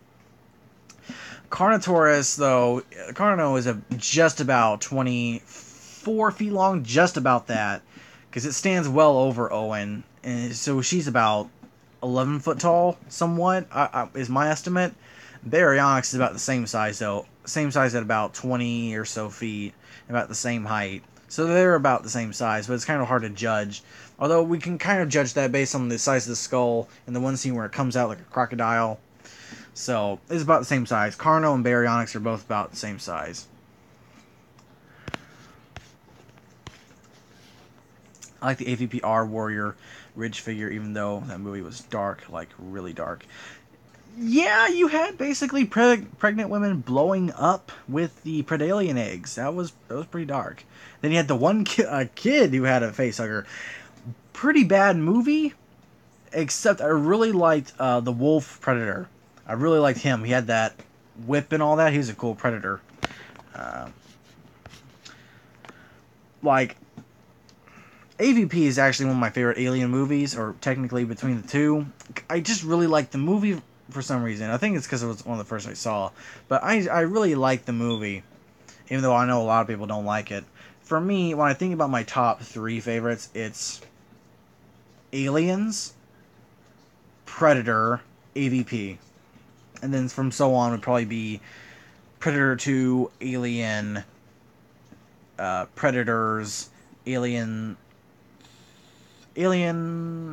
Carnotaurus, though, Carno is just about 24 feet long, just about that, because it stands well over Owen, and so she's about 11 foot tall, somewhat, is my estimate. Baryonyx is about the same size, though. Same size at about 20 or so feet, about the same height. So they're about the same size, but it's kind of hard to judge. Although we can kind of judge that based on the size of the skull and the one scene where it comes out like a crocodile. So it's about the same size. Carno and Baryonyx are both about the same size. I like the AVPR Warrior Ridge figure, even though that movie was dark, like really dark. Yeah, you had basically pregnant women blowing up with the Predalien eggs. That was pretty dark. Then you had the one kid who had a facehugger. Pretty bad movie, except I really liked the Wolf Predator. I really liked him. He had that whip and all that. He was a cool Predator. AVP is actually one of my favorite Alien movies, or technically between the two. I just really liked the movie for some reason. I think it's because it was one of the first I saw. But I really liked the movie, even though I know a lot of people don't like it. For me, when I think about my top 3 favorites, it's Aliens, Predator, AVP. And then from so on would probably be Predator 2, Alien, Predators, Alien,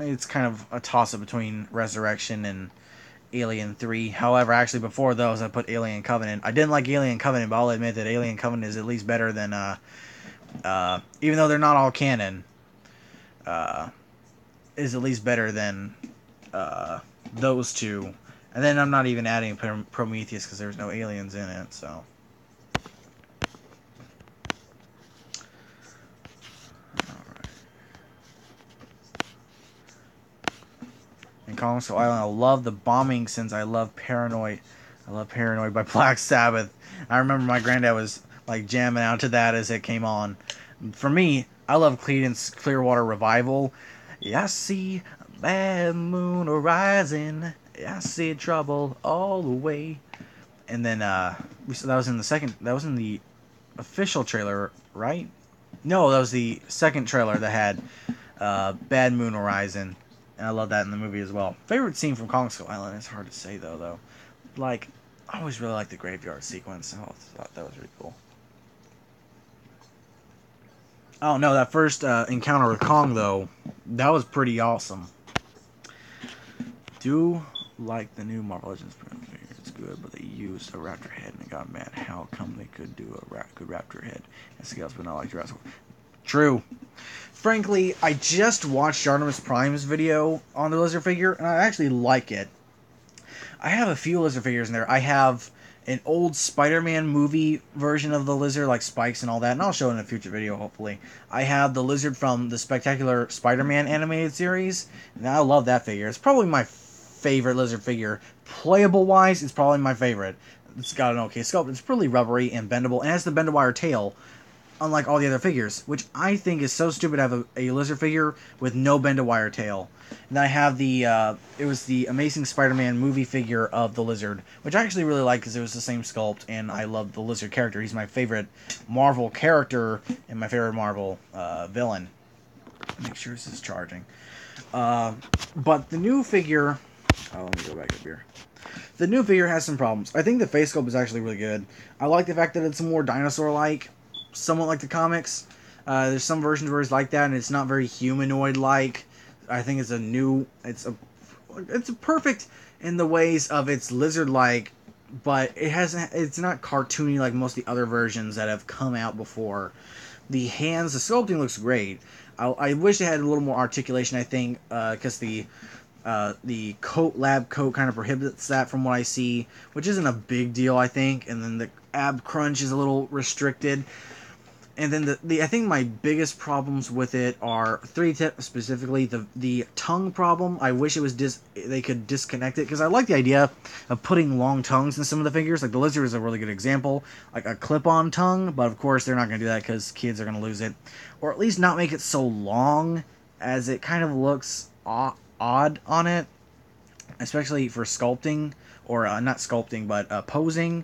it's kind of a toss-up between Resurrection and Alien 3. However, actually before those I put Alien Covenant. I didn't like Alien Covenant, but I'll admit that Alien Covenant is at least better than, even though they're not all canon, is at least better than those two. And then I'm not even adding Prometheus because there's no aliens in it, so. Alright. And Kong Skull Island, I love the bombing since I love Paranoid. I love Paranoid by Black Sabbath. I remember my granddad was like jamming out to that as it came on. For me, I love Creedence Clearwater Revival. Yeah, I see a bad moon arising. I see trouble all the way. And then that was in the official trailer, right? No, that was the second trailer that had Bad Moon Horizon. And I love that in the movie as well. Favorite scene from Kong Skull Island, it's hard to say though. Like, I always really liked the graveyard sequence. I thought that was really cool. Oh no, that first encounter with Kong though, that was pretty awesome. Do like the new Marvel Legends figure. It's good, but they used a raptor head and I got mad. How come they could do a good raptor head and scales but not like Jurassic World? True. Frankly, I just watched Jardimus Prime's video on the Lizard figure and I actually like it. I have a few Lizard figures in there. I have an old Spider-Man movie version of the Lizard, like spikes and all that, and I'll show it in a future video, hopefully. I have the Lizard from the Spectacular Spider-Man animated series, and I love that figure. It's probably my favorite Lizard figure. Playable-wise, it's probably my favorite. It's got an okay sculpt. It's pretty rubbery and bendable, and it has the bend-a-wire tail. unlike all the other figures, which I think is so stupid to have a lizard figure with no bend-a-wire tail. And then I have the, it was the Amazing Spider-Man movie figure of the lizard, which I actually really like because it was the same sculpt, and I love the lizard character. He's my favorite Marvel character and my favorite Marvel villain. Make sure this is charging. But the new figure... Oh, let me go back up here. The new figure has some problems. I think the face sculpt is actually really good. I like the fact that it's more dinosaur-like, somewhat like the comics. There's some versions where it's like that, and it's not very humanoid-like. I think it's it's a perfect in the ways of it's lizard-like, but it's not cartoony like most of the other versions that have come out before. The hands, the sculpting looks great. I wish it had a little more articulation. I think because the lab coat kind of prohibits that from what I see, which isn't a big deal, I think. And then the ab crunch is a little restricted. And then I think my biggest problems with it are three specifically. The tongue problem. I wish it was they could disconnect it, because I like the idea of putting long tongues in some of the figures. Like the lizard is a really good example, like a clip-on tongue. But of course they're not going to do that because kids are going to lose it, or at least not make it so long as it kind of looks odd on it, especially for sculpting, or not sculpting but posing.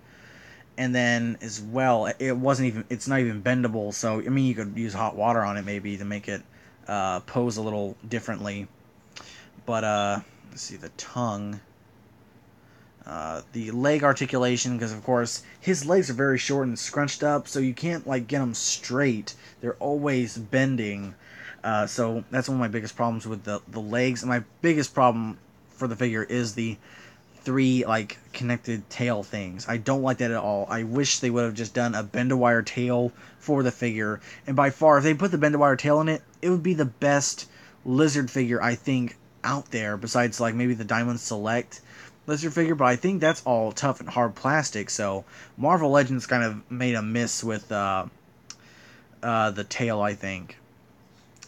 And then as well, it's not even bendable, so I mean you could use hot water on it maybe to make it pose a little differently. But let's see, the tongue, the leg articulation, because of course his legs are very short and scrunched up, so you can't like get them straight. They're always bending. So that's one of my biggest problems with the legs. And my biggest problem for the figure is the three like connected tail things. I don't like that at all. I wish they would have just done a bend-a-wire tail for the figure. And by far, if they put the bend-a-wire tail in it, it would be the best lizard figure I think out there, besides like maybe the Diamond Select lizard figure. But I think that's all tough and hard plastic. So Marvel Legends kind of made a miss with the tail, I think.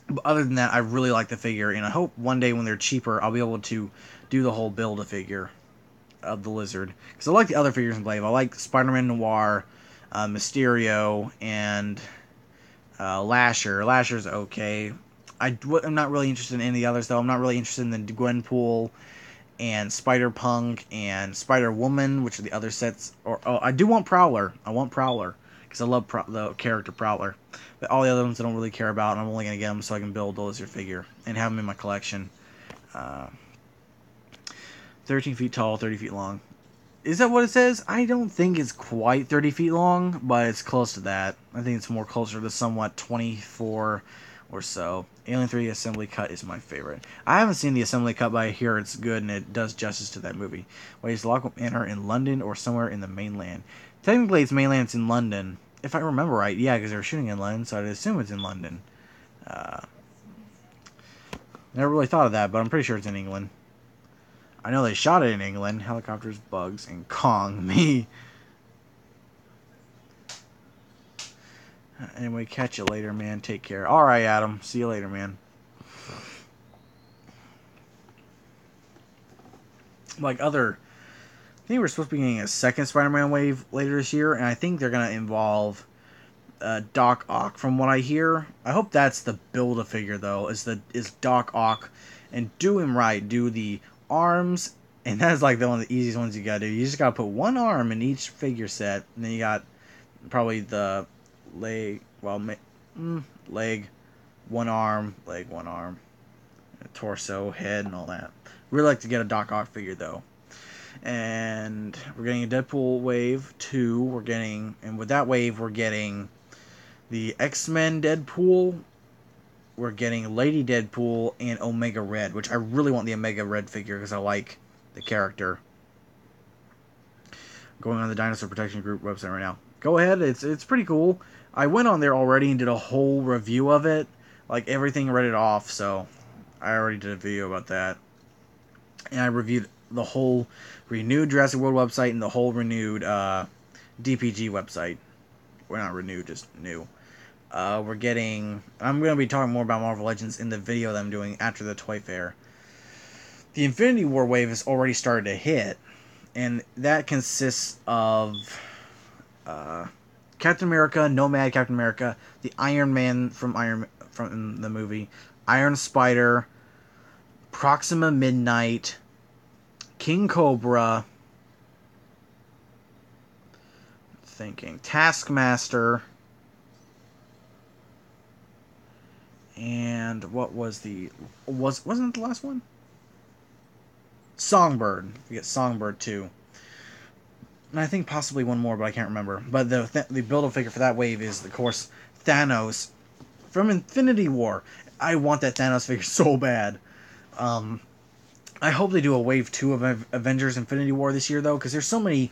But other than that, I really like the figure, and I hope one day when they're cheaper, I'll be able to do the whole build-a-figure of the lizard, because I like the other figures in Blade. I like Spider-Man Noir, Mysterio, and Lasher. Lasher's okay. I'm not really interested in any of the others, though. I'm not really interested in the Gwenpool and Spider-Punk and Spider-Woman, which are the other sets. I do want Prowler. I want Prowler, because I love the character Prowler. But all the other ones I don't really care about, and I'm only going to get them so I can build the lizard figure and have them in my collection. 13 feet tall, 30 feet long. Is that what it says? I don't think it's quite 30 feet long, but it's close to that. I think it's more closer to somewhat 24 or so. Alien 3 Assembly Cut is my favorite. I haven't seen the Assembly Cut, but I hear it's good and it does justice to that movie. Wait, is Lockham Manor in London or somewhere in the mainland? Technically, it's mainland. It's in London. If I remember right, yeah, because they were shooting in London, so I'd assume it's in London. Never really thought of that, but I'm pretty sure it's in England. I know they shot it in England. Helicopters, bugs, and Kong. Me. Anyway, catch you later, man. Take care. Alright, Adam. See you later, man. I think we're supposed to be getting a second Spider-Man wave later this year, and I think they're going to involve Doc Ock, from what I hear. I hope that's the build-a-figure, though, is Doc Ock. And do him right. Do the arms, and that's like one of the easiest ones you gotta do. You just gotta put one arm in each figure set, and then you got probably the leg, leg, one arm, torso, head, and all that. Really like to get a Doc Ock figure, though. And we're getting a Deadpool wave 2. And with that wave, we're getting the X-Men Deadpool. We're getting Lady Deadpool and Omega Red, which I really want the Omega Red figure because I like the character. Going on the Dinosaur Protection Group website right now. Go ahead, it's pretty cool. I went on there already and did a whole review of it. Like everything, read it off, so I already did a video about that. And I reviewed the whole renewed Jurassic World website and the whole renewed DPG website. Well, not renewed, just new. I'm going to be talking more about Marvel Legends in the video that I'm doing after the Toy Fair. The Infinity War wave has already started to hit, and that consists of Captain America, Nomad Captain America, the Iron Man from the movie, Iron Spider, Proxima Midnight, King Cobra, thinking Taskmaster, and what was wasn't it the last one? Songbird. We get Songbird too. And I think possibly one more, but I can't remember. But the Build-A-Figure for that wave is, of course, Thanos from Infinity War. I want that Thanos figure so bad. I hope they do a wave 2 of Avengers Infinity War this year, though, because there's so many.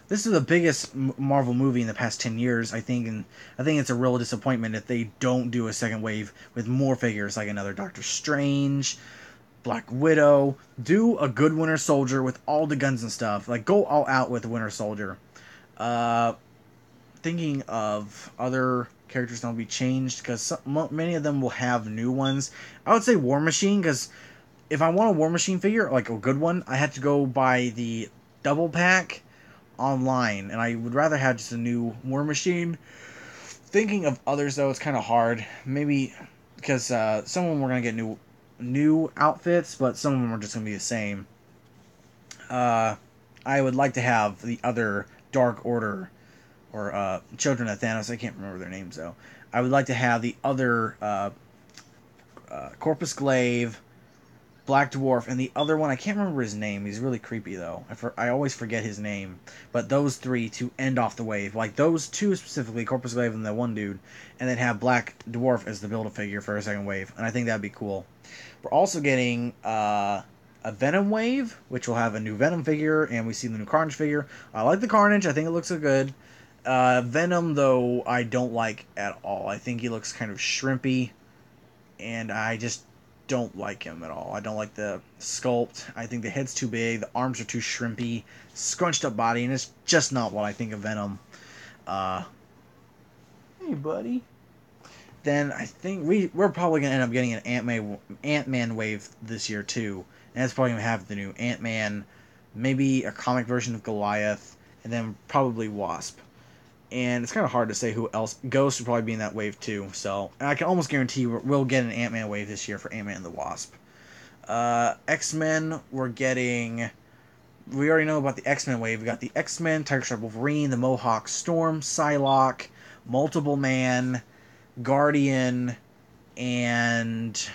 This is the biggest Marvel movie in the past 10 years, I think, and I think it's a real disappointment if they don't do a second wave with more figures, like another Doctor Strange, Black Widow. Do a good Winter Soldier with all the guns and stuff. Like, go all out with the Winter Soldier. Thinking of other characters that will be changed, because many of them will have new ones. I would say War Machine, because if I want a War Machine figure, like a good one, I have to go buy the double pack online, and I would rather have just a new War Machine. Thinking of others, though, it's kind of hard. Maybe because some of them we're going to get new outfits, but some of them are just going to be the same. I would like to have the other Dark Order, or Children of Thanos. I can't remember their names, though. I would like to have the other Corpus Glaive, Black Dwarf, and the other one, I can't remember his name. He's really creepy, though. I always forget his name. But those three to end off the wave. Like, those two specifically, Corpus Glaive and the one dude. And then have Black Dwarf as the Build-A-Figure for a second wave. And I think that'd be cool. We're also getting a Venom wave, which will have a new Venom figure. And we see the new Carnage figure. I like the Carnage. I think it looks so good. Venom, though, I don't like at all. I think he looks kind of shrimpy. And I just don't like him at all. I don't like the sculpt. I think the head's too big, the arms are too shrimpy, scrunched up body, and it's just not what I think of Venom. Hey, buddy. Then I think we're probably gonna end up getting an Ant-Man wave this year too, and that's probably gonna have the new Ant-Man, maybe a comic version of Goliath, and then probably Wasp. And it's kind of hard to say who else. Ghost would probably be in that wave too. So and I can almost guarantee we'll get an Ant-Man wave this year for Ant-Man and the Wasp. X-Men, we're getting. We already know about the X-Men wave. We got the X-Men, Tiger Stripe Wolverine, the Mohawk Storm, Psylocke, Multiple Man, Guardian, and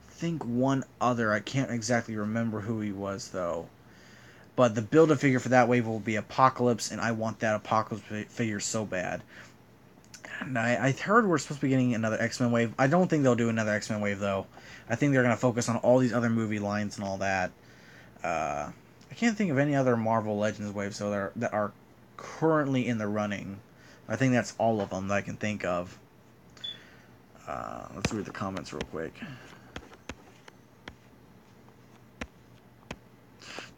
I think one other. I can't exactly remember who he was though. But the Build-A-Figure for that wave will be Apocalypse, and I want that Apocalypse figure so bad. And I heard we're supposed to be getting another X-Men wave. I don't think they'll do another X-Men wave, though. I think they're going to focus on all these other movie lines and all that. I can't think of any other Marvel Legends waves though, that are currently in the running. I think that's all of them that I can think of. Let's read the comments real quick.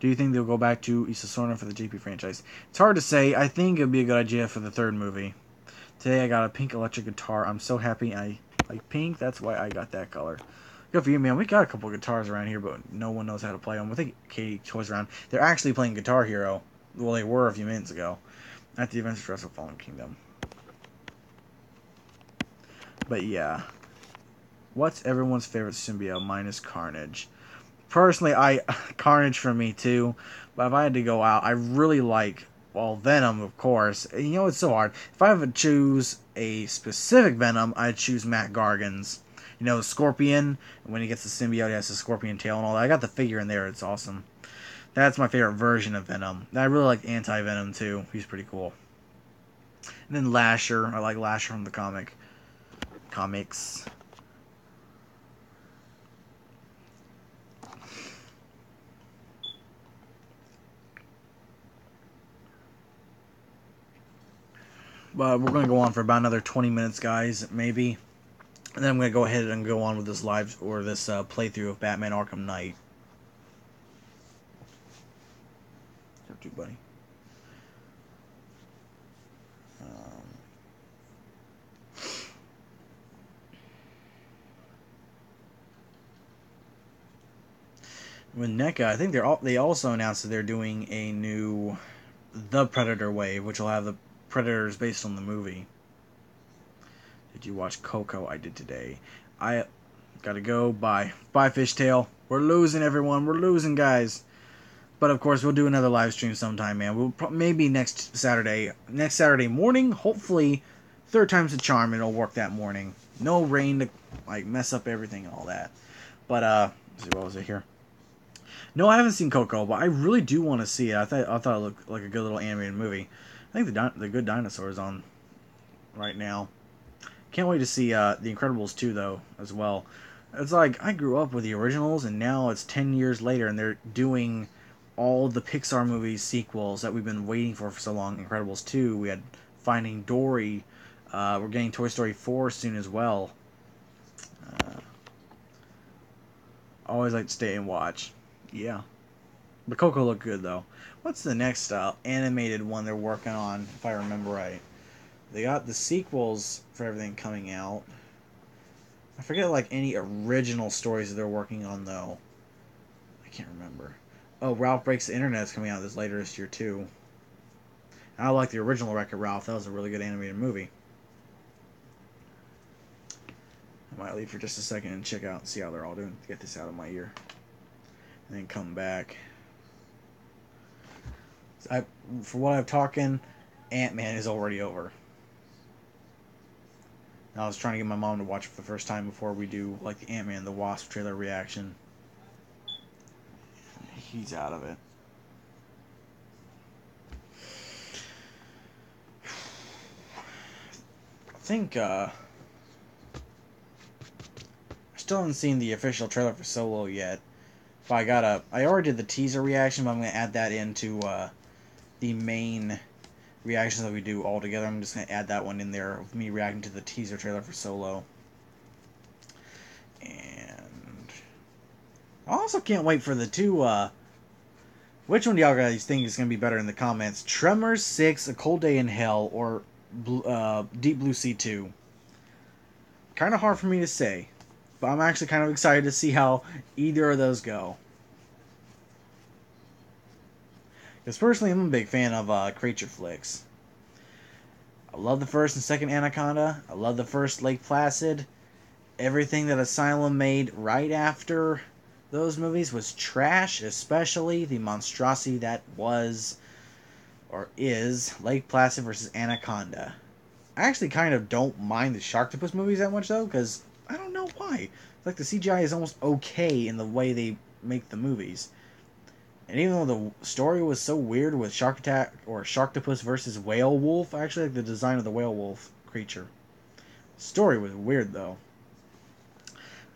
Do you think they'll go back to Isasona for the JP franchise? It's hard to say. I think it would be a good idea for the third movie. Today I got a pink electric guitar. I'm so happy I like pink. That's why I got that color. Good for you, man. We got a couple of guitars around here, but no one knows how to play them. I think Katie toys around. They're actually playing Guitar Hero. Well, they were a few minutes ago. At the Adventures Wrestle Fallen Kingdom. But yeah. What's everyone's favorite symbiote? Mine is Carnage. Personally, Carnage for me too, but if I had to go out, I really like, well, Venom, of course. You know, it's so hard. If I have to choose a specific Venom, I'd choose Matt Gargan's. You know, Scorpion, when he gets the symbiote, he has the scorpion tail and all that. I got the figure in there, it's awesome. That's my favorite version of Venom. I really like Anti-Venom too, he's pretty cool. And then Lasher, I like Lasher from the comics. But we're going to go on for about another 20 minutes, guys, maybe. And then I'm going to go ahead and go on with this playthrough of Batman Arkham Knight. What you, buddy? With NECA, I think they also announced that they're doing a new The Predator wave, which will have Predators based on the movie. Did you watch Coco? I did today. I gotta go. Bye. Bye, Fishtail. We're losing, everyone. We're losing, guys. But of course, we'll do another live stream sometime, man. We'll maybe next Saturday morning. Hopefully, third time's the charm. It'll work that morning. No rain to like mess up everything and all that. But let's see, what was it here? No, I haven't seen Coco, but I really do want to see it. I thought it looked like a good little animated movie. I think the Good Dinosaur is on right now. Can't wait to see The Incredibles 2, though, as well. It's like, I grew up with the originals, and now it's 10 years later, and they're doing all the Pixar movies sequels that we've been waiting for so long. Incredibles 2, we had Finding Dory, we're getting Toy Story 4 soon as well. Always like to stay and watch. Yeah. But Coco looked good, though. What's the next animated one they're working on, if I remember right? They got the sequels for everything coming out. I forget like any original stories that they're working on though. I can't remember. Oh, Ralph Breaks the Internet is coming out later this year too. I like the original Wreck-It Ralph. That was a really good animated movie. I might leave for just a second and check out and see how they're all doing. Get this out of my ear. And then come back. For what I'm talking, Ant-Man is already over. I was trying to get my mom to watch it for the first time before we do like the Ant-Man and the Wasp trailer reaction. He's out of it. I think I still haven't seen the official trailer for Solo yet. But I already did the teaser reaction, but I'm gonna add that into the main reactions that we do all together. I'm just gonna add that one in there of me reacting to the teaser trailer for Solo. And I also can't wait for the two which one do y'all guys think is gonna be better in the comments? Tremors 6, A Cold Day in Hell, or Deep Blue Sea 2? Kind of hard for me to say, but I'm actually kind of excited to see how either of those go. Because personally, I'm a big fan of creature flicks. I love the first and second Anaconda. I love the first Lake Placid. Everything that Asylum made right after those movies was trash, especially the monstrosity that was, or is, Lake Placid versus Anaconda. I actually kind of don't mind the Sharktopus movies that much, though, because I don't know why. It's like the CGI is almost okay in the way they make the movies. And even though the story was so weird with Shark Attack or Sharktopus versus Whale Wolf, I actually like the design of the Whale Wolf creature. The story was weird, though.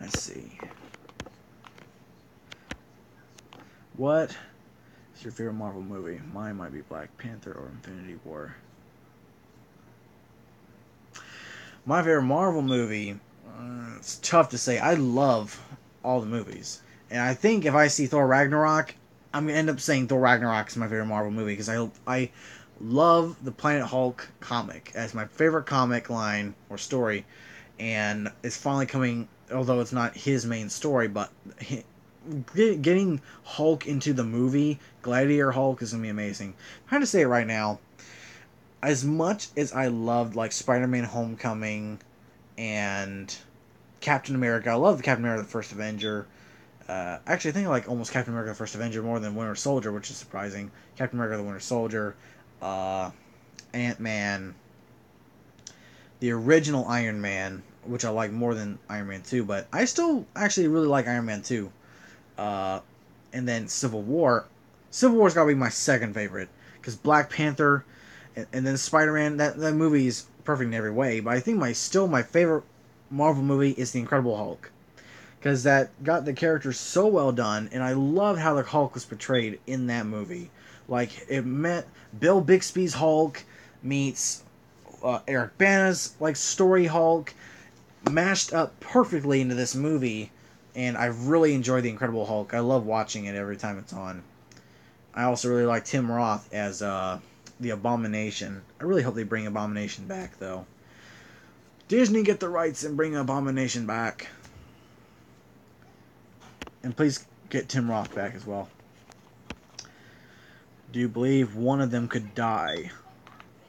Let's see. What is your favorite Marvel movie? Mine might be Black Panther or Infinity War. My favorite Marvel movie, it's tough to say. I love all the movies. And I think if I see Thor Ragnarok, I'm going to end up saying Thor Ragnarok is my favorite Marvel movie because I love the Planet Hulk comic as my favorite comic line or story. And it's finally coming, although it's not his main story, but getting Hulk into the movie, Gladiator Hulk, is going to be amazing. I'm trying to say it right now. As much as I loved like Spider-Man Homecoming and Captain America, I love the Captain America the First Avenger. Actually, I think I like almost Captain America the First Avenger more than Winter Soldier, which is surprising. Captain America the Winter Soldier, Ant-Man, the original Iron Man, which I like more than Iron Man 2, but I still actually really like Iron Man 2. And then Civil War. Civil War's got to be my second favorite, because Black Panther and then Spider-Man, that movie is perfect in every way, but I think my favorite Marvel movie is The Incredible Hulk. Because that got the character so well done, and I loved how the Hulk was portrayed in that movie. Like, it meant Bill Bixby's Hulk meets Eric Bana's like story Hulk, mashed up perfectly into this movie, and I really enjoy The Incredible Hulk. I love watching it every time it's on. I also really like Tim Roth as the Abomination. I really hope they bring Abomination back, though. Disney, get the rights and bring Abomination back. And please get Tim Roth back as well. Do you believe one of them could die?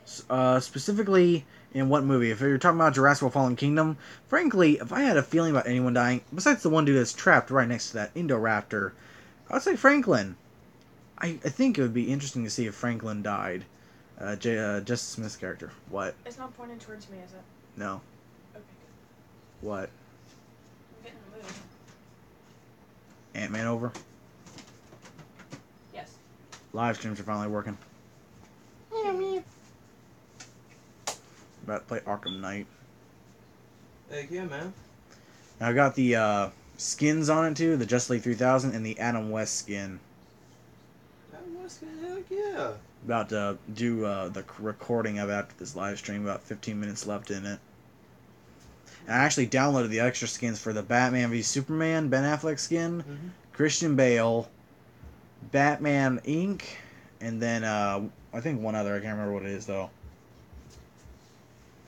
Specifically in what movie? If you're talking about Jurassic World Fallen Kingdom, frankly, if I had a feeling about anyone dying, besides the one dude that's trapped right next to that Indoraptor, I would say Franklin. I think it would be interesting to see if Franklin died. Justice Smith's character. What? It's not pointed towards me, is it? No. Okay, good. What? I'm getting in the mood. Ant-Man over? Yes. Live streams are finally working. About to play Arkham Knight. Heck yeah, man. Now I got the skins on it too, the Just League 3000 and the Adam West skin. Adam West skin, heck yeah. About to do the recording of after this live stream, about 15 minutes left in it. And I actually downloaded the extra skins for the Batman v Superman, Ben Affleck skin, Christian Bale, Batman Inc., and then I think one other, I can't remember what it is though.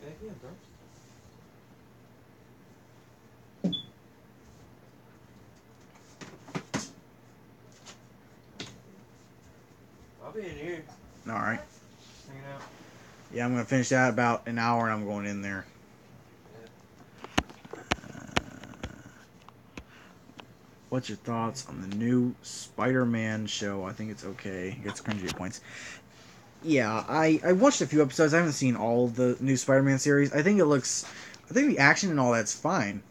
Heck yeah, bro. I'll be in here. Alright. Hanging out. Yeah, I'm going to finish that about an hour and I'm going in there. What's your thoughts on the new Spider-Man show? I think it's okay. It gets cringy at points. Yeah, I watched a few episodes. I haven't seen all of the new Spider-Man series. I think the action and all that's fine.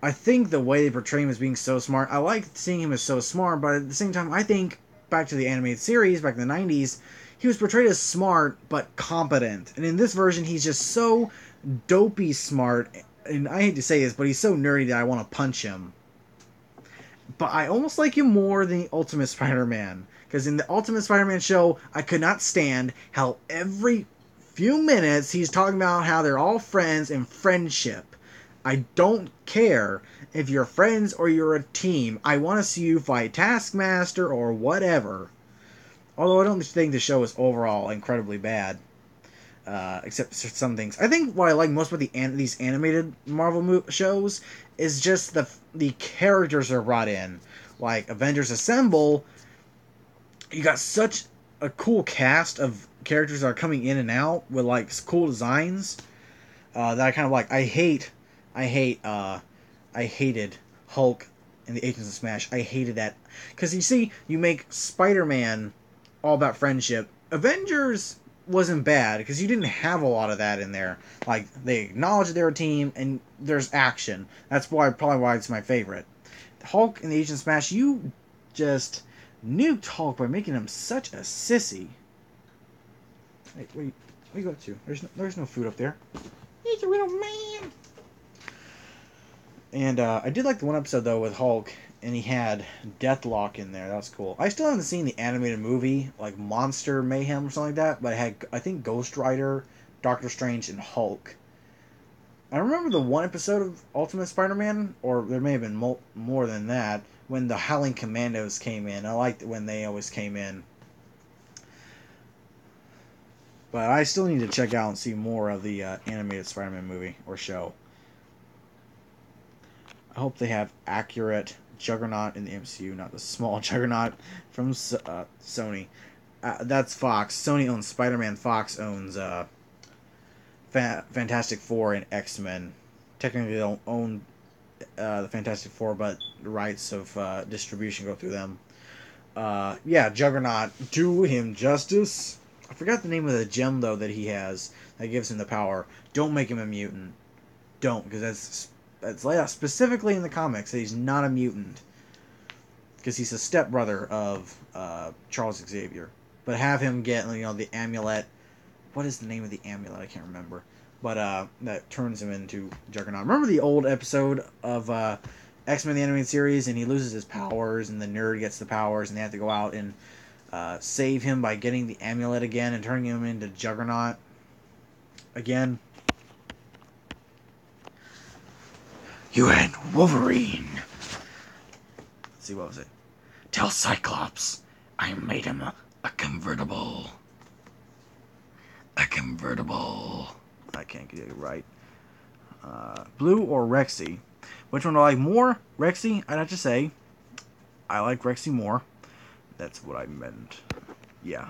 I think the way they portray him as being so smart, I like seeing him as so smart, but at the same time, I think back to the animated series, back in the 90s, he was portrayed as smart, but competent. And in this version, he's just so dopey smart, and I hate to say this, but he's so nerdy that I want to punch him. But I almost like him more than the Ultimate Spider-Man. Because in the Ultimate Spider-Man show, I could not stand how every few minutes he's talking about how they're all friends and friendship. I don't care if you're friends or you're a team. I want to see you fight Taskmaster or whatever. Although I don't think the show is overall incredibly bad. Except for some things. I think what I like most about these animated Marvel shows is just the characters are brought in. Like Avengers Assemble, you got such a cool cast of characters that are coming in and out with like cool designs that I kind of like. I hated Hulk and the Agents of Smash. I hated that because you see, you make Spider-Man all about friendship. Avengers wasn't bad because you didn't have a lot of that in there. Like they acknowledge they're a team and there's action. That's probably why it's my favorite. Hulk and the Agent of Smash, you just nuked Hulk by making him such a sissy. Hey, wait, what you got to? There's no food up there. He's a little man. And I did like the one episode though with Hulk, and he had Deathlock in there. That was cool. I still haven't seen the animated movie, like Monster Mayhem or something like that, but it had, I think, Ghost Rider, Doctor Strange, and Hulk. I remember the one episode of Ultimate Spider-Man, or there may have been more than that, when the Howling Commandos came in. I liked it when they always came in. But I still need to check out and see more of the animated Spider-Man movie or show. I hope they have accurate Juggernaut in the MCU, not the small Juggernaut from Sony. That's Fox. Sony owns Spider-Man. Fox owns Fantastic Four and X-Men. Technically, they don't own the Fantastic Four, but the rights of distribution go through them. Yeah, Juggernaut. Do him justice. I forgot the name of the gem, though, that he has that gives him the power. Don't make him a mutant. Don't, because that's laid out specifically in the comics that he's not a mutant. Because he's a stepbrother of Charles Xavier. But have him get, the amulet. What is the name of the amulet? I can't remember. But that turns him into Juggernaut. Remember the old episode of X-Men the Animated Series, and he loses his powers, and the nerd gets the powers, and they have to go out and save him by getting the amulet again and turning him into Juggernaut again. You and Wolverine. Let's see, what was it? Tell Cyclops I made him a convertible. A convertible. I can't get it right. Blue or Rexy? Which one do I like more? Rexy, I'd have to say. I like Rexy more. That's what I meant. Yeah.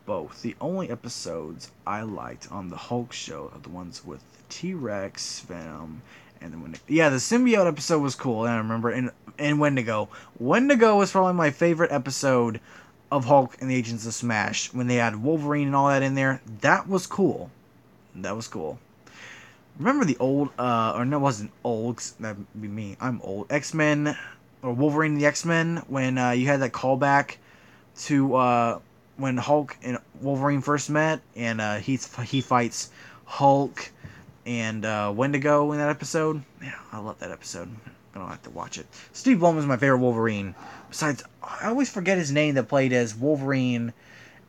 both. The only episodes I liked on the Hulk show are the ones with T-Rex, Venom, and then the symbiote episode was cool. And I remember and Wendigo. Wendigo was probably my favorite episode of Hulk and the Agents of Smash when they had Wolverine and all that in there. That was cool. That was cool. Remember the old, or no, it wasn't old, 'cause that'd be me. I'm old. X-Men, or Wolverine and the X-Men, when you had that callback to when Hulk and Wolverine first met, and he fights Hulk and Wendigo in that episode. Yeah, I love that episode. I don't have to watch it. Steve Blum is my favorite Wolverine. Besides, I always forget his name that played as Wolverine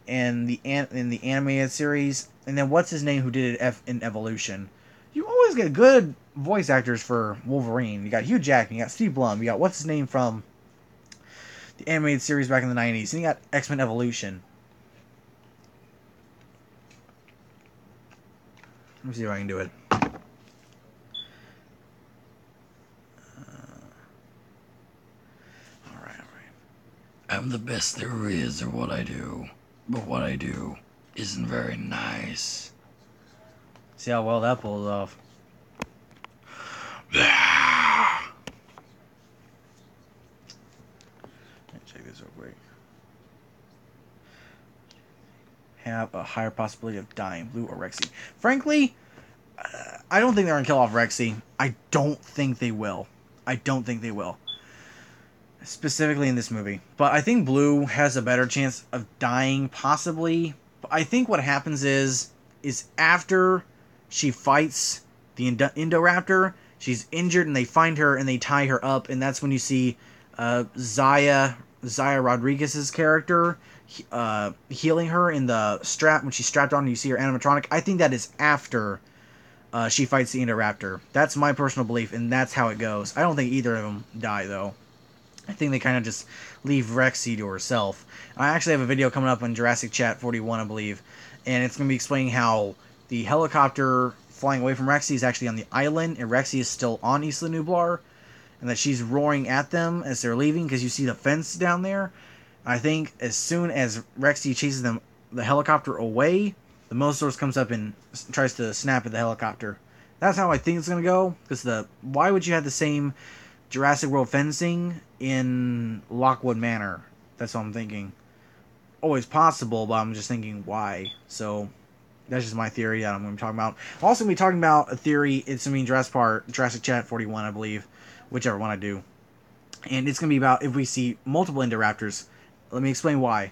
in the animated series. And then what's his name who did it in Evolution? You always get good voice actors for Wolverine. You got Hugh Jackman, you got Steve Blum, you got what's his name from the animated series back in the 90s, and you got X-Men Evolution. Let me see if I can do it. Alright. I'm the best there is at what I do, but what I do isn't very nice. See how well that pulls off. Check this real quick. Have a higher possibility of dying, Blue or Rexy. Frankly, I don't think they're going to kill off Rexy. I don't think they will. Specifically in this movie. But I think Blue has a better chance of dying, possibly. But I think what happens is after she fights the Indoraptor, she's injured and they find her and they tie her up, and that's when you see Zaya Rodriguez's character healing her in the strap when she's strapped on and you see her animatronic. I think that is after she fights the Indoraptor. That's my personal belief, and that's how it goes. I don't think either of them die, though. I think they kind of just leave Rexy to herself. I actually have a video coming up on Jurassic Chat 41, I believe, and it's going to be explaining how the helicopter flying away from Rexy is actually on the island, and Rexy is still on Isla Nublar, and that she's roaring at them as they're leaving because you see the fence down there. I think as soon as Rexy chases the helicopter away, the Mosasaurus comes up and tries to snap at the helicopter. That's how I think it's going to go, because why would you have the same Jurassic World fencing in Lockwood Manor? That's what I'm thinking. Always possible, but I'm just thinking why. So that's just my theory that I'm going to be talking about. I'm also going to be talking about a theory. It's going to be in Jurassic Chat 41, I believe, whichever one I do. And it's going to be about if we see multiple Indoraptors. Let me explain why.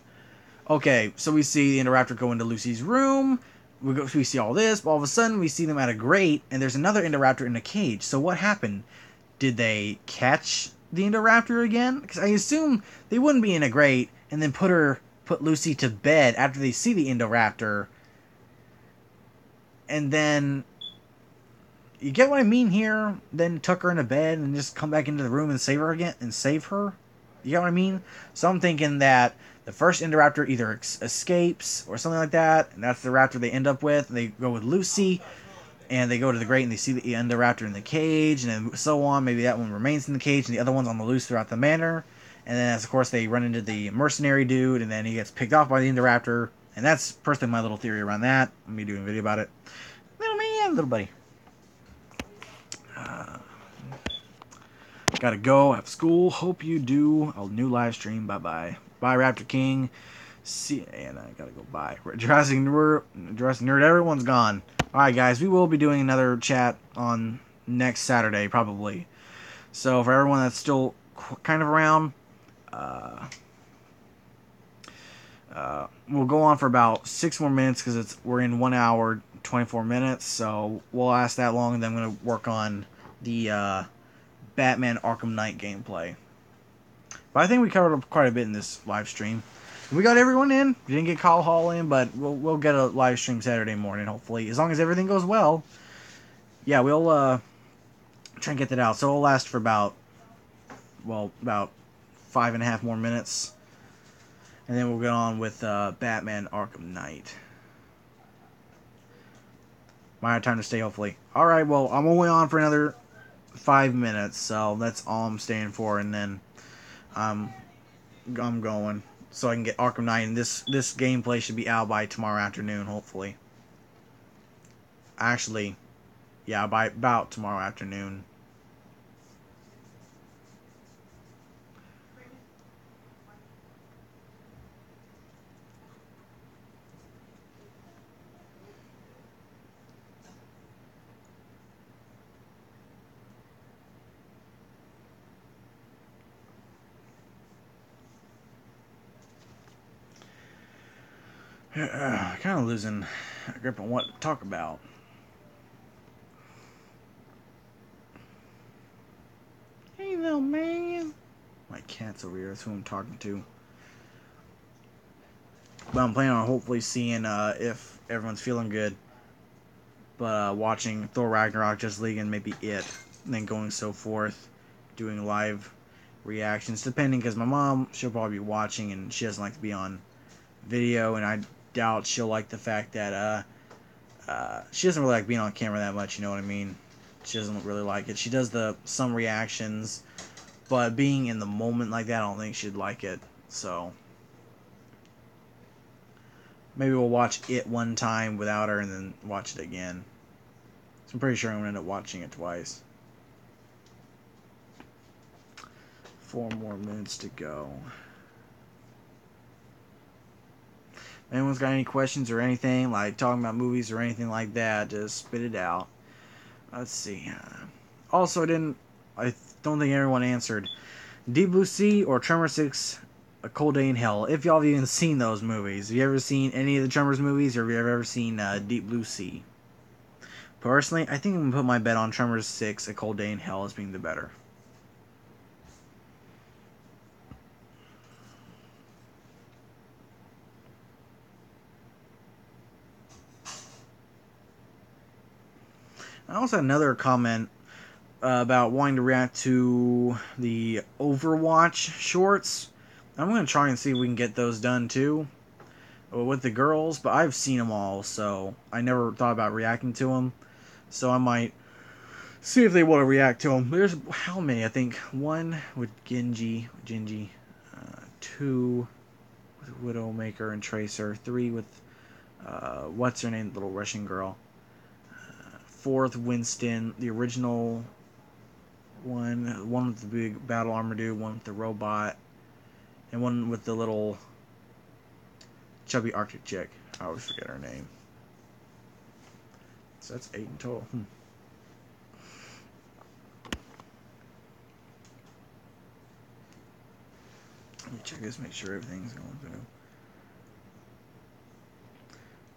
Okay, so we see the Indoraptor go into Lucy's room. We see all this, but all of a sudden we see them at a grate, and there's another Indoraptor in a cage. So what happened? Did they catch the Indoraptor again? Because I assume they wouldn't be in a grate and then put Lucy to bed after they see the Indoraptor. And then, you get what I mean here? Then tuck her in a bed and just come back into the room and save her again and save her. You get what I mean? So I'm thinking that the first Indoraptor either escapes or something like that, and that's the raptor they end up with. They go with Lucy, and they go to the grate and they see the Indoraptor in the cage, and then so on. Maybe that one remains in the cage, and the other one's on the loose throughout the manor. And then, of course, they run into the mercenary dude, and then he gets picked off by the Indoraptor. And that's personally my little theory around that. I'm going to be doing a video about it. Little man, little buddy. Gotta go. Have school. Hope you do. A new live stream. Bye-bye. Bye, Raptor King. See, and I gotta go. Bye. Jurassic Nerd. Everyone's gone. Alright, guys. We will be doing another chat on next Saturday, probably. So, for everyone that's still kind of around, we'll go on for about 6 more minutes because we're in 1 hour, 24 minutes. So, we'll last that long, and then I'm going to work on the Batman Arkham Knight gameplay. But I think we covered up quite a bit in this live stream. We got everyone in. We didn't get Kyle Hall in, but we'll get a live stream Saturday morning, hopefully. As long as everything goes well. Yeah, we'll try and get that out. So it'll last for about 5.5 more minutes. And then we'll get on with Batman Arkham Knight. Might have time to stay, hopefully. Alright, well, I'm only on for another 5 minutes, so that's all I'm staying for, and then I'm going. so I can get Arkham Knight, and this gameplay should be out by tomorrow afternoon, hopefully. Actually, yeah, by about tomorrow afternoon. Kind of losing a grip on what to talk about. Hey, little man. My cat's over here. That's who I'm talking to. But I'm planning on hopefully seeing if everyone's feeling good. But watching Thor Ragnarok, Just League, and maybe it. And then going so forth. Doing live reactions. Depending, because my mom, she'll probably be watching and she doesn't like to be on video. And I doubt she'll like the fact that she doesn't really like being on camera that much, you know what I mean? She doesn't really like it. She does some reactions, but being in the moment like that, I don't think she'd like it. So maybe we'll watch it one time without her and then watch it again. So I'm pretty sure I'm going to end up watching it twice. 4 more minutes to go. If anyone's got any questions or anything, like talking about movies or anything like that, just spit it out. Let's see. Also, I don't think everyone answered. Deep Blue Sea or Tremor 6, A Cold Day in Hell. If y'all have even seen those movies. Have you ever seen any of the Tremors movies, or have you ever seen Deep Blue Sea? Personally, I think I'm going to put my bet on Tremors 6, A Cold Day in Hell as being the better. I also had another comment about wanting to react to the Overwatch shorts. I'm going to try and see if we can get those done too with the girls, but I've seen them all, so I never thought about reacting to them. So I might see if they want to react to them. There's how many? I think 1 with Gingy, 2 with Widowmaker and Tracer, 3 with what's her name, the little Russian girl, 4th Winston, the original one with the big battle armor dude, 1 with the robot, and 1 with the little chubby Arctic chick. I always forget her name. So that's 8 in total. Let me check this, make sure everything's going through.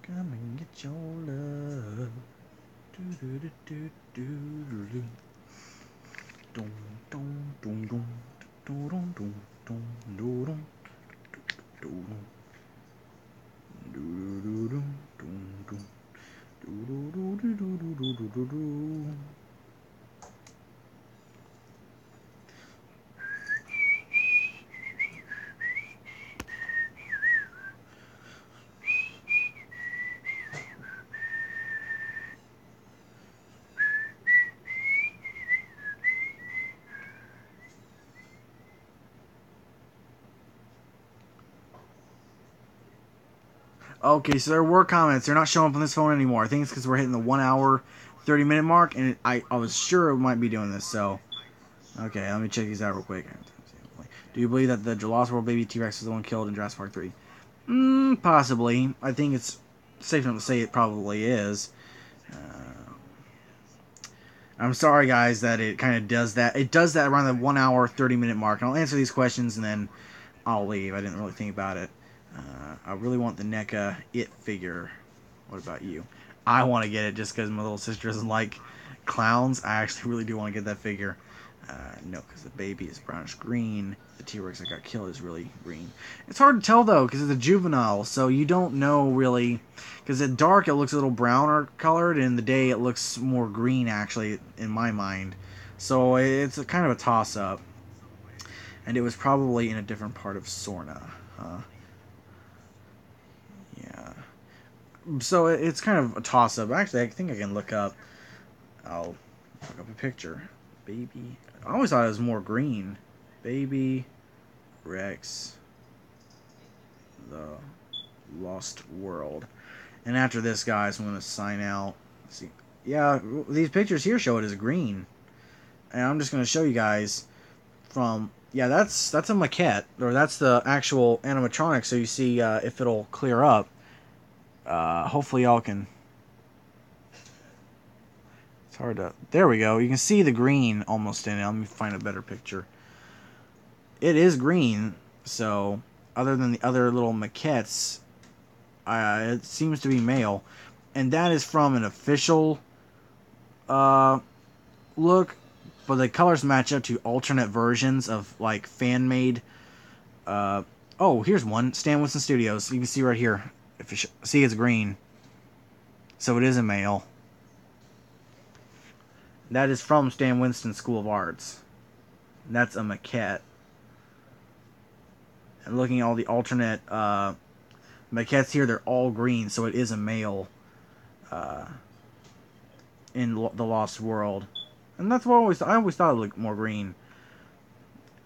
Come and get your love. Do do do do do do. Dum dum dum dum dum dum dum dum dum dum dum. Okay, so there were comments. They're not showing up on this phone anymore. I think it's because we're hitting the 1 hour, 30-minute mark, and I was sure it might be doing this, so. Okay, let me check these out real quick. Do you believe that the Lost World baby T-Rex is the one killed in Jurassic Park 3? Possibly. I think it's safe enough to say it probably is. I'm sorry, guys, that it kind of does that. It does that around the 1 hour, 30-minute mark. And I'll answer these questions, and then I'll leave. I didn't really think about it. I really want the NECA It figure. What about you? I want to get it just because my little sister doesn't like clowns. I actually really do want to get that figure. No, because the baby is brownish green. The T-Rex that got killed is really green. It's hard to tell, though, because it's a juvenile, so you don't know really. Because at dark, it looks a little browner colored, and in the day, it looks more green, actually, in my mind. So it's a kind of a toss-up. And it was probably in a different part of Sorna. Yeah. So it's kind of a toss-up. Actually, I think I can look up. I'll look up a picture. Baby. I always thought it was more green. Baby Rex the Lost World. And after this, guys, I'm going to sign out. Let's see. Yeah, these pictures here show it as green. And I'm just going to show you guys from... Yeah, that's a maquette. Or that's the actual animatronic. So you see if it'll clear up. Hopefully y'all can... It's hard to... There we go. You can see the green almost in it. Let me find a better picture. It is green. So, other than the other little maquettes, it seems to be male. And that is from an official look. But the colors match up to alternate versions of, like, fan-made... oh, here's one. Stan Winston Studios. You can see right here. If you see, it's green. So it is a male. That is from Stan Winston School of Arts. That's a maquette. And looking at all the alternate maquettes here, they're all green, so it is a male in the Lost World. And that's what I always thought it looked more green.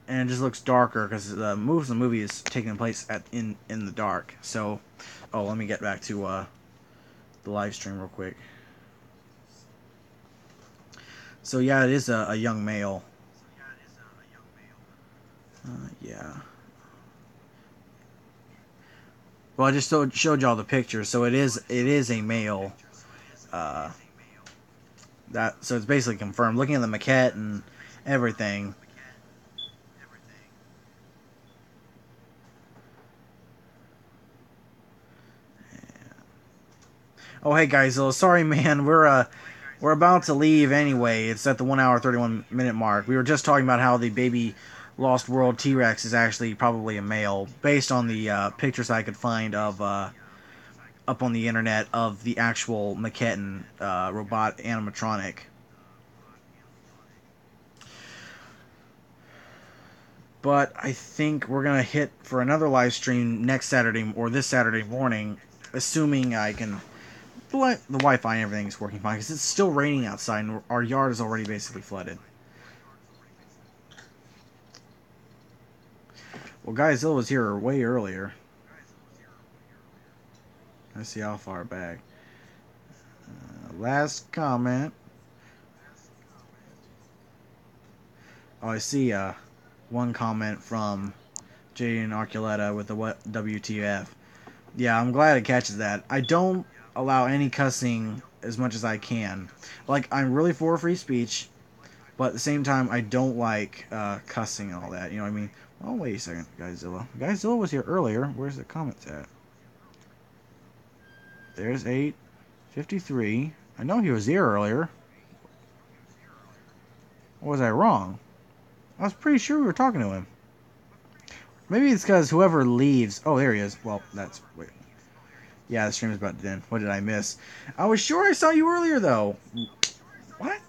And it just looks darker because the movie is taking place in the dark. So, oh, let me get back to the live stream real quick. So yeah, it is a young male. Yeah. Well, I just showed y'all the picture, so it is a male. So it's basically confirmed. Looking at the maquette and everything. Oh, hey guys, sorry man, we're about to leave anyway. It's at the 1 hour 31 minute mark. We were just talking about how the baby Lost World T-Rex is actually probably a male, based on the pictures I could find of up on the internet of the actual maquette and robot animatronic. But I think we're gonna hit for another live stream next Saturday or this Saturday morning, assuming I can. The Wi-Fi and everything is working fine because it's still raining outside and our yard is already basically flooded. Well, Godzilla was here way earlier. Let's see how far back. Last comment. Oh, I see one comment from Jaden Arculeta with the WTF. Yeah, I'm glad it catches that. I don't allow any cussing as much as I can. Like, I'm really for free speech, but at the same time, I don't like cussing and all that. You know what I mean? Oh, wait a second, Godzilla. Godzilla was here earlier. Where's the comments at? There's 8:53. I know he was here earlier. Or was I wrong? I was pretty sure we were talking to him. Maybe it's because whoever leaves... Oh, there he is. Well, that's... Wait. Yeah, the stream is about to end. What did I miss? I was sure I saw you earlier, though. What?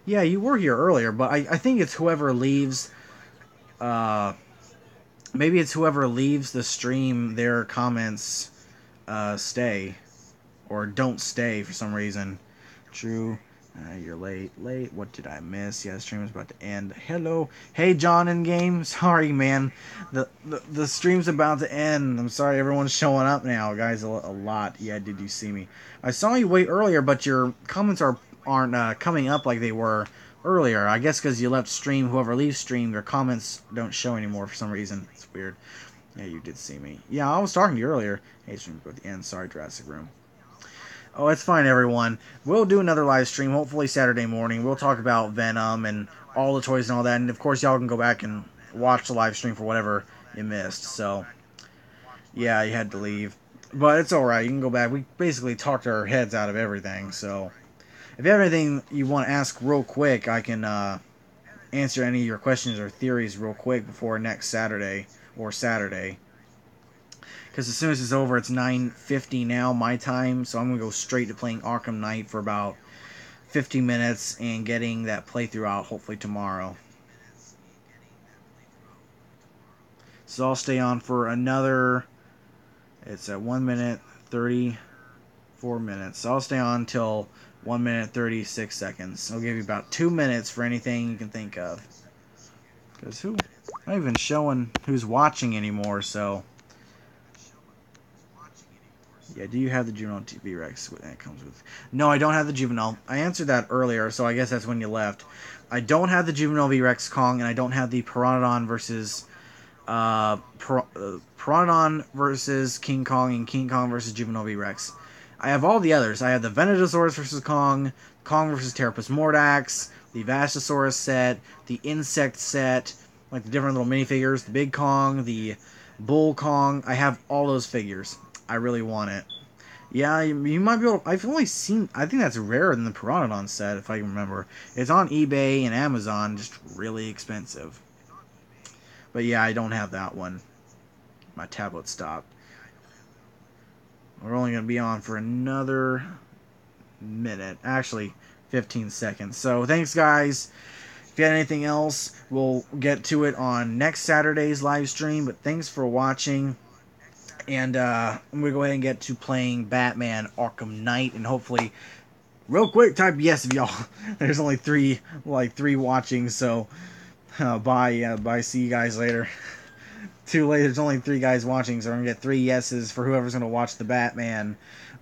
Yeah, you were here earlier, but I think it's whoever leaves... maybe it's whoever leaves the stream, their comments stay. Or don't stay for some reason. True. You're late. What did I miss? Yeah, the stream is about to end. Hello. Hey, John in game. Sorry, man. The stream's about to end. I'm sorry everyone's showing up now, guys. A lot. Yeah, did you see me? I saw you way earlier, but your comments aren't coming up like they were earlier. I guess because you left stream. Whoever leaves stream, their comments don't show anymore for some reason. It's weird. Yeah, you did see me. Yeah, I was talking to you earlier. Hey, stream's about to end. Sorry, Jurassic Room. Oh, it's fine, everyone. We'll do another live stream, hopefully Saturday morning. We'll talk about Venom and all the toys and all that. And, of course, y'all can go back and watch the live stream for whatever you missed. So, yeah, you had to leave. But it's alright. You can go back. We basically talked our heads out of everything. So, if you have anything you want to ask real quick, I can answer any of your questions or theories real quick before next Saturday or Saturday. Because as soon as it's over, it's 9:50 now, my time. So I'm going to go straight to playing Arkham Knight for about 50 minutes and getting that playthrough out hopefully tomorrow. So I'll stay on for another... It's at 1 minute 34 minutes. So I'll stay on till 1 minute 36 seconds. I'll give you about 2 minutes for anything you can think of. Because who... not even showing who's watching anymore, so... Yeah, do you have the juvenile TV Rex that comes with? No, I don't have the juvenile. I answered that earlier, so I guess that's when you left. I don't have the juvenile V-Rex Kong, and I don't have the Pteranodon versus Pteranodon versus King Kong and King Kong versus juvenile V-Rex. I have all the others. I have the Venenosaurus versus Kong, Kong versus Pteropus Mordax, the Vastosaurus set, the insect set, like the different little minifigures, the Big Kong, the Bull Kong. I have all those figures. I really want it. Yeah, you might be able to, I've only seen... I think that's rarer than the Pteranodon set, if I can remember. It's on eBay and Amazon, just really expensive. But yeah, I don't have that one. My tablet stopped. We're only going to be on for another minute. Actually, 15 seconds. So, thanks, guys. If you had anything else, we'll get to it on next Saturday's live stream. But thanks for watching. And I'm going to go ahead and get to playing Batman Arkham Knight. And hopefully, real quick, type yes if y'all. There's only three watching. So, bye. Bye. See you guys later. Too late. There's only 3 guys watching. So I'm going to get 3 yeses for whoever's going to watch the Batman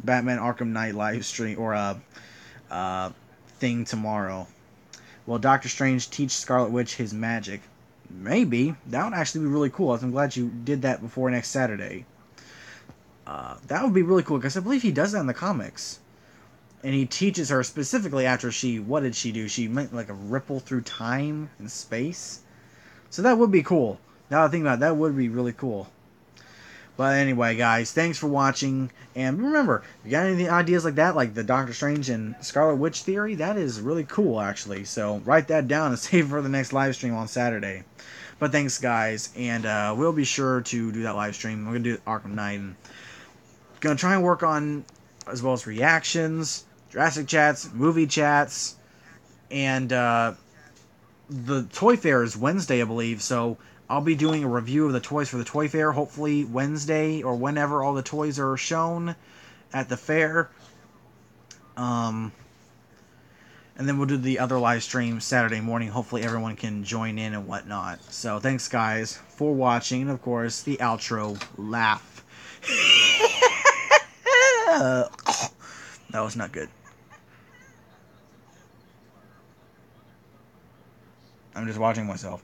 Arkham Knight live stream. Or thing tomorrow. Will Doctor Strange teach Scarlet Witch his magic? Maybe. That would actually be really cool. I'm glad you did that before next Saturday. That would be really cool, because I believe he does that in the comics. And he teaches her specifically after she... What did she do? She went like a ripple through time and space. So that would be cool. Now that I think about it, that would be really cool. But anyway, guys, thanks for watching. And remember, if you got any ideas like that, like the Doctor Strange and Scarlet Witch theory, that is really cool, actually. So write that down and save it for the next live stream on Saturday. But thanks, guys. And we'll be sure to do that live stream. We're going to do Arkham Knight. And going to try and work on, as well as reactions, Jurassic chats, movie chats. And the Toy Fair is Wednesday, I believe. So I'll be doing a review of the toys for the Toy Fair, hopefully Wednesday or whenever all the toys are shown at the fair. And then we'll do the other live stream Saturday morning. Hopefully everyone can join in and whatnot. So thanks, guys, for watching. And, of course, the outro laugh. That was not good. I'm just watching myself.